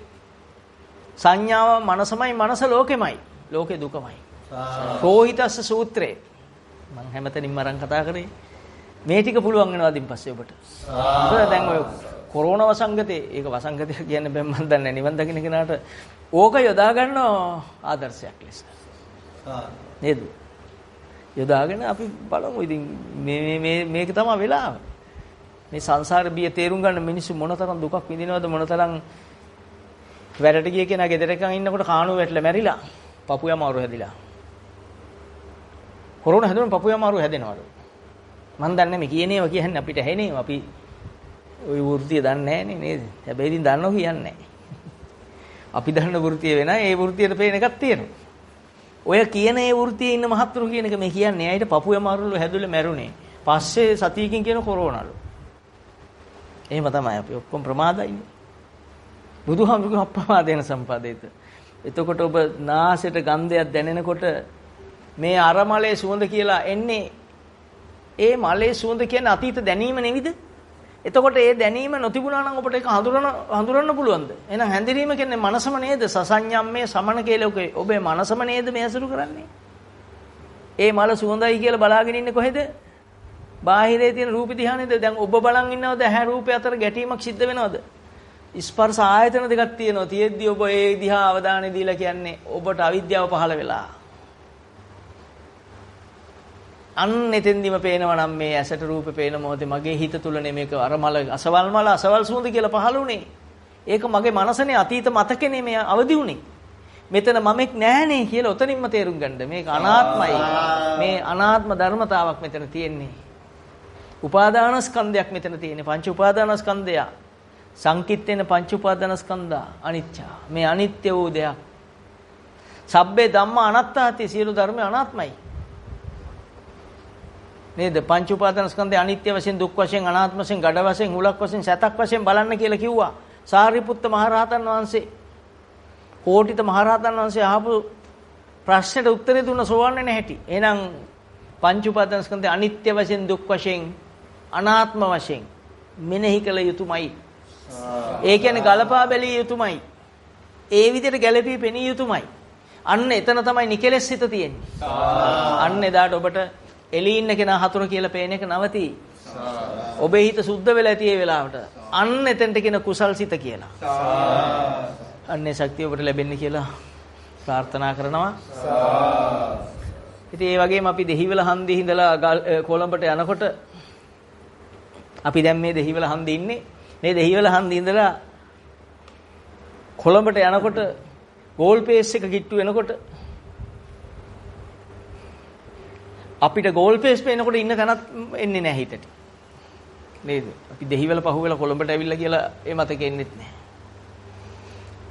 සංඥාව මනසමයි මනස ලෝකෙමයි. ලෝකේ දුකමයි. රෝහිතස්ස සූත්‍රේ මම හැමතැනින්ම අරන් කතා කරේ. මේ ටික පුළුවන් වෙනවා ඉතින් පස්සේ ඔබට. දැන් ඔය කොරෝනා වසංගතේ ඒක වසංගතය කියන්නේ බෑ මම දන්නේ නිවන් දකින්න කෙනාට ඕක යොදා ගන්න ආදර්ශයක් ලෙස. නේද? යොදාගෙන අපි බලමු ඉතින් මේක තමයි වෙලාව. මේ සංසාර බිය තේරුම් ගන්න මිනිස්සු මොනතරම් දුකක් විඳිනවද මොනතරම් වැඩට ගිය කෙනා ගෙදරකන් ඉන්නකොට කාණුව වැටලා මැරිලා පපු යමාරු හැදිලා. කොරෝනා හැදුනම පපු යමාරු හැදෙනවලු. මම දන්නේ මේ කියනේව කියන්නේ අපිට ඇහෙනේව අපි ওই වෘත්තිය දන්නේ නැහැ නේද? හැබැයි ඉතින් දන්නව කියන්නේ නැහැ. අපි දන්න වෘත්තිය වෙන ඒ වෘත්තියට පේන එකක් තියෙනවා. ඔය කියන ඒ වෘත්තියේ ඉන්න මහත්තුරු කියන එක මේ කියන්නේ ඇයිට පපුවේ මාරුළු හැදුල මැරුණේ. පස්සේ සතියකින් කියන කොරෝනාලු. එහෙම තමයි අපි ඔක්කොම ප්‍රමාදයිනේ. බුදුහාමුදුරුවෝ අප්‍රමාදේන සම්පාදේත. එතකොට ඔබ නාසයට ගන්ධයක් දැනෙනකොට මේ අරමලේ සුවඳ කියලා එන්නේ ඒ මලේ සුවඳ කියන්නේ අතීත දැනීම නෙවිද? එතකොට ඒ දැනීම නොතිබුණා නම් ඔබට ඒක හඳුරන්න පුළුවන්ද? එහෙනම් හැඳිරීම කියන්නේ මනසම නේද? සසඤ්ඤම්මේ සමන කේලෝකේ ඔබේ මනසම නේද මේ අසුරු කරන්නේ? ඒ මල සුවඳයි කියලා බලාගෙන ඉන්නේ කොහෙද? බාහිරේ තියෙන රූප දිහානේද? දැන් ඔබ බලන් ඉන්නවද? ඇහැ රූපය අතර ගැටීමක් සිද්ධ වෙනවද? ස්පර්ශ ආයතන දෙකක් තියෙනවා. තියෙද්දි ඔබ ඒ දිහා අවධානය දීලා කියන්නේ ඔබට අවිද්‍යාව පහළ වෙලා. අන්න එතෙන්දිම පේනවා නම් මේ ඇසට රූපේ පේන මොහොතේ මගේ හිත තුල මේක අර මල අසවල් සුවඳ කියලා පහළ වුණේ. ඒක මගේ මනසනේ අතීත මතකනේ මේ අවදි වුණේ. මෙතන මමෙක් නැහනේ කියලා ඔතනින්ම තේරුම් ගන්න. මේක අනාත්මයි. මේ අනාත්ම ධර්මතාවක් මෙතන තියෙන්නේ. උපාදාන ස්කන්ධයක් මෙතන තියෙන්නේ. පංච උපාදාන ස්කන්ධය. සංකිට්ඨේන පංච උපාදාන ස්කන්ධා අනිච්ච. මේ අනිත්‍ය වූ දෙයක්. සබ්බේ ධම්මා අනාත්තාති සියලු ධර්ම අනාත්මයි. නේද? පංච උපාදාන ස්කන්ධය අනිත්‍ය වශයෙන් දුක් වශයෙන් අනාත්ම වශයෙන් ගඩ වශයෙන් හුලක් වශයෙන් සතක් වශයෙන් බලන්න කියලා කිව්වා. සාරිපුත්ත මහරහතන් වහන්සේ කෝටිත මහරහතන් වහන්සේ අහපු ප්‍රශ්නෙට උත්තරේ දුන්න සෝවන්නේ නැහැටි. එහෙනම් පංච උපාදාන ස්කන්ධය අනිත්‍ය වශයෙන් දුක් වශයෙන් අනාත්ම වශයෙන් මෙනෙහි කළ යුතුමයි. ඒ කියන්නේ ගලපා බැලිය යුතුමයි. ඒ විදිහට ගැළපී පෙනිය යුතුමයි. අන්න එතන තමයි නිකලෙස් සිත තියෙන්නේ. අන්න එදාට ඔබට එළී ඉන්න කෙනා හතුර කියලා පේන එක නවති. ඔබේ හිත සුද්ධ වෙලා ඇති ඒ වෙලාවට. අන්න එතෙන්ට කියන කුසල් සිත කියලා. අන්නේ ශක්තිය ඔබට ලැබෙන්න කියලා ප්‍රාර්ථනා කරනවා. ඉතින් ඒ වගේම අපි දෙහිවල හන්දියේ ඉඳලා කොළඹට යනකොට අපි දැන් මේ දෙහිවල හන්දියේ ඉන්නේ. මේ දෙහිවල හන්දියේ ඉඳලා කොළඹට යනකොට ගෝල් පේස් එක කිට්ටු වෙනකොට අපිට ගෝල් පේස් පේනකොට ඉන්න තැනක් එන්නේ නැහැ හිතට. නේද? අපි දෙහිවල පහුවෙලා කොළඹට ඇවිල්ලා කියලා ඒ මතකෙ එන්නෙත් නැහැ.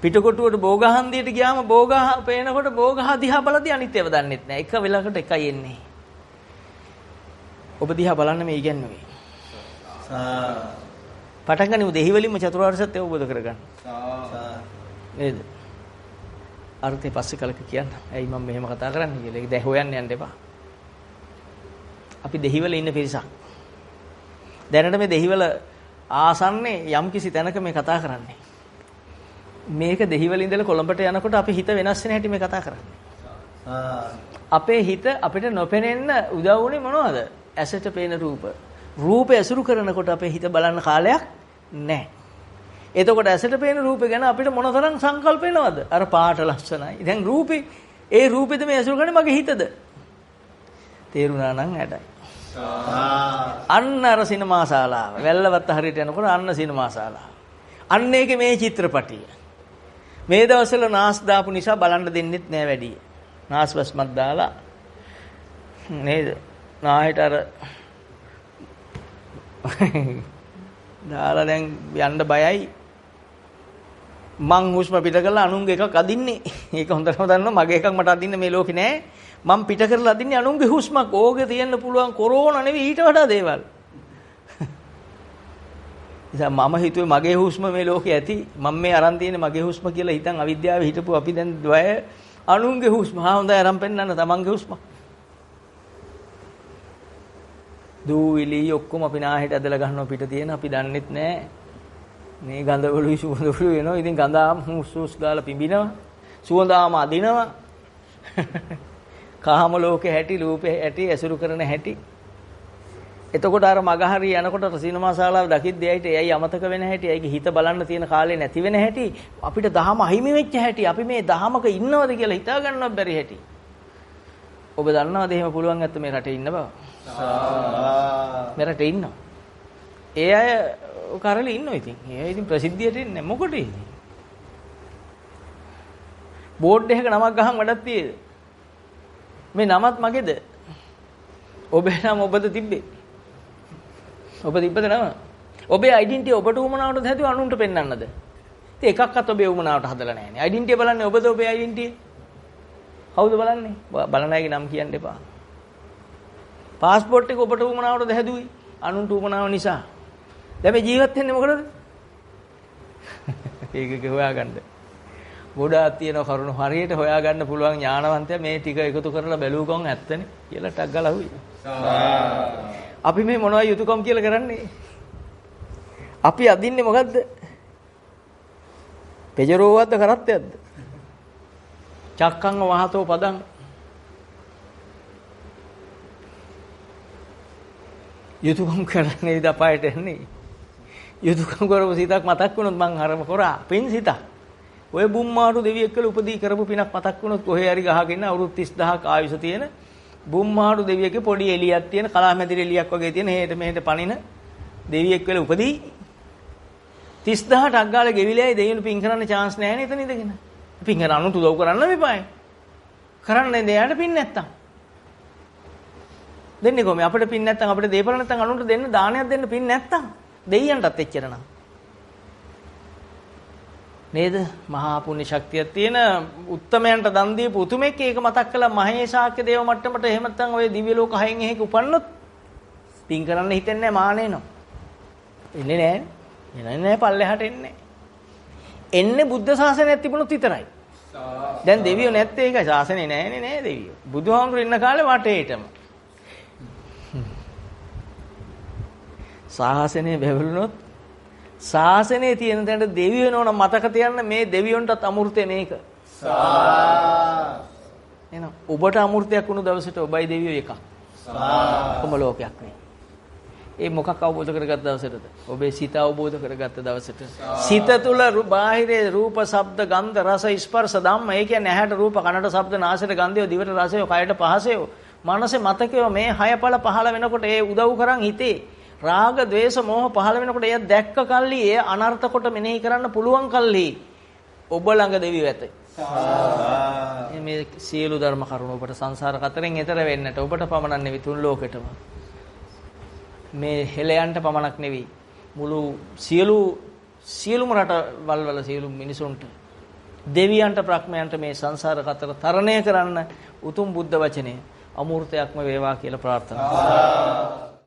පිටකොටුවට බෝගහන්දියට ගියාම බෝගහ පේනකොට බෝගහ දිහා බලද්දී අනිත්‍යව දන්නෙත් නැහැ. එක වෙලකට එකයි එන්නේ. ඔබ දිහා බලන්න මේ ඉගැන්නුවේ. පටන් ගනිමු දෙහිවලින්ම චතුරාර්ය සත්‍ය අවබෝධ කරගන්න. නේද? අර්ථය පස්සේ කලක කියන්න. ඇයි මම මෙහෙම කතා කරන්නේ කියලා. ඒක දැන් හොයන්න යන්න එපා. අපි දෙහිවල ඉන්න පිරිසක්. දැනට මේ දෙහිවල ආසන්නේ යම්කිසි තැනක මේ කතා කරන්නේ. මේක දෙහිවල ඉඳලා කොළඹට යනකොට අපි හිත වෙනස් වෙන හැටි මේ කතා කරන්නේ. අපේ හිත අපිට නොපෙනෙන්න උදව් වුනේ මොනවද? ඇසට පේන රූප. රූපය ඇසුරු කරනකොට අපේ හිත බලන්න කාලයක් නැහැ. එතකොට ඇසට පේන රූපය ගැන අපිට මොනතරම් සංකල්ප එනවද? අර පාට ලස්සනයි. දැන් රූපේ ඒ රූපෙද මේ ඇසුරු කරන්නේ මගේ හිතද? තේරුණා නම් ඇඩයි. අන්න අර සිනමා ශාලාව. වැල්ලවත් හරියට යනකොට අන්න සිනමා ශාලාව. අන්න ඒකේ මේ චිත්‍රපටිය. මේ දවස්වල නාස් දාපු නිසා බලන්න දෙන්නෙත් නෑ වැඩි. නාස් වස්මත් දාලා නේද? නාහෙට අර දාලා දැන් යන්න බයයි. මං හුස්ම පිට කරලා අනුන්ගේ එකක් අදින්නේ. ඒක හොඳටම දන්නවා මගේ එකක් මට අදින්න මේ ලෝකේ නෑ. මම පිට කරලා අදින්නේ අනුන්ගේ හුස්මක්. ඕකේ තියෙන්න පුළුවන් කොරෝනා නෙවෙයි ඊට වඩා දේවල්. ඉතින් මම හිතුවේ මගේ හුස්ම මේ ලෝකේ ඇති. මම මේ අරන් තියෙන්නේ මගේ හුස්ම කියලා හිතන් අවිද්‍යාවේ හිටපු අපි දැන් ද්වය අනුන්ගේ හුස්ම. හොඳයි අරන් පෙන්නන්න තමන්ගේ හුස්ම. දූවිලි ඔක්කොම අපි නාහෙට ඇදලා ගන්නවා පිට තියෙන අපි දන්නෙත් නෑ. මේ ගඳවලුයි සුවඳවලුයි එනවා. ඉතින් ගඳාම හුස්ස් ගාලා පිඹිනවා. සුවඳාම අදිනවා. කාම ලෝකේ හැටි රූපේ හැටි ඇසුරු කරන හැටි. එතකොට අර මගහරිය යනකොට සිනමා ශාලාව දකිද්දී ඇයිට එයි අමතක වෙන හැටි, එයිගේ හිත බලන්න තියෙන කාලේ නැති වෙන හැටි, අපිට දහම අහිමි වෙච්ච හැටි, අපි මේ දහමක ඉන්නවද කියලා හිතා ගන්නවත් බැරි හැටි. ඔබ දන්නවද එහෙම පුළුවන් නැත්නම් මේ රටේ ඉන්න බව? මේ රටේ ඉන්නවා. ඒ අය කරලි ඉන්නවා ඉතින්. ඒ ඉතින් ප්‍රසිද්ධියට ඉන්නේ මොකටද ඉතින්? බෝඩ් එකක නමක් ගහන් වැඩක් තියෙද? මේ නමත් මගේද? ඔබේ නම ඔබද තිබ්බේ? ඔබ තිබ්බද නම? ඔබේ ඩෙන්ටිටි ඔබට උමනාවටද හැදුව අනුන්ට පෙන්වන්නද? ඉතින් එකක්වත් ඔබේ උමනාවට හදලා නැහැ නේ. ඩෙන්ටිය බලන්නේ ඔබද ඔබේ ඩෙන්ටිය? කවුද බලන්නේ? බලන අයගේ නම් කියන්න එපා. පාස්පෝර්ට් එක ඔබට උමනාවටද හැදුවේ? අනුන්ට උමනාව නිසා. දැන් මේ ජීවත් වෙන්නේ මොකටද? ඒක හොයාගන්න. ගොඩාක් තියෙන කරුණු හරියට හොයාගන්න පුළුවන් ඥානවන්තයා මේ ටික එකතු කරලා බැලුවකම් ඇත්තනේ කියලා ටක් ගාලා හුයි. අපි මේ මොනවයි යුතුයකම් කියලා කරන්නේ? අපි අදින්නේ මොකද්ද? පෙජරෝවද්ද කරත්තයක්ද? චක්කං වහතෝ පදං. යුතුයකම් කරන්නේ ඉඳ අපායට එන්නේ. යුතුයකම් කරපු සිතක් මතක් වුණොත් මං හරම කරා. පින් සිතක්. ඔය බුම්මාටු දෙවියෙක් කියලා උපදී කරපු පිනක් මතක් වුණොත් කොහේ හරි ගහගෙන අවුරුදු 30000ක් ආයුෂ තියෙන බුම්මාටු දෙවියෙක්ගේ පොඩි එළියක් තියෙන කලාමැදිරි එළියක් වගේ තියෙන හේට මෙහෙට පණින දෙවියෙක් වෙලා උපදී 30000ට අග්ගාලේ ගෙවිලයි දෙවියන් පින් කරන්න chance නැහැ නේ එතන ඉඳගෙන. පින් කරන්න උදව් කරන්න මෙපායි. කරන්නේ දෙයාට පින් නැත්තම්. දෙන්නේ කොහොමද? අපිට පින් නැත්තම් අපිට දීපල නැත්තම් අනුන්ට දෙන්න දානයක් දෙන්න පින් නැත්තම් දෙයියන්ටත් එච්චර නම්. නේද? මහා පුණ්‍ය ශක්තියක් තියෙන උත්තමයන්ට දන් දීපු උතුමෙක් ඒක මතක් කළා මහේශාක්‍ය දේව මට්ටමට එහෙම නැත්නම් ඔය දිව්‍ය ලෝක හයෙන් එහෙක උපන්නොත් පින් කරන්න හිතෙන්නේ නැහැ මානෙනෝ. එන්නේ නැහැ. එන්නේ නැහැ පල්ලෙහාට එන්නේ. එන්නේ බුද්ධ ශාසනයක් තිබුණොත් විතරයි. දැන් දෙවියෝ නැත්තේ ඒකයි ශාසනේ නැහැනේ නෑ දෙවියෝ. බුදුහාමුදුරු ඉන්න කාලේ වටේටම. ශාසනේ බැවලුනොත් ශාසනේ තියෙන තැනට දෙවියෝ නෝන මතක තියන්න මේ දෙවියොන්ටත් අමෘතය මේක. එහෙනම් ඔබට අමෘතයක් වුණු දවසට ඔබයි දෙවියෝ එකක්. කොම ලෝකයක් නේ. ඒ මොකක් අවබෝධ කරගත් දවසටද? ඔබේ සිත අවබෝධ කරගත්ත දවසට. සිත තුළ බාහිරේ රූප, ශබ්ද, ගන්ධ, රස, ස්පර්ශ ධම්ම. ඒ කියන්නේ ඇහැට රූප, කනට ශබ්ද, නාසයට ගන්ධය, දිවට රසය, කයට පහසය, මනසේ මතකය මේ හයපල පහළ වෙනකොට ඒ උදව් කරන් හිතේ රාග, ద్వේෂ, මෝහ පහළ වෙනකොට එය දැක්ක කල්ලි ඒ අනර්ථ කොට මෙනෙහි කරන්න පුළුවන් කල්ලි ඔබ ළඟ දෙවියෝ ඇත. මේ සියලු ධර්ම කරුණු ඔබට සංසාර කතරෙන් එතර වෙන්නට ඔබට පමණක් නෙවෙයි තුන් ලෝකෙටම. මේ හෙළයන්ට පමණක් නෙවෙයි මුළු සියලුම රටවල් වල සියලු මිනිසුන්ට දෙවියන්ට ප්‍රඥයන්ට මේ සංසාර කතර තරණය කරන්න උතුම් බුද්ධ වචනය අමූර්තයක්ම වේවා කියලා ප්‍රාර්ථනා කරනවා.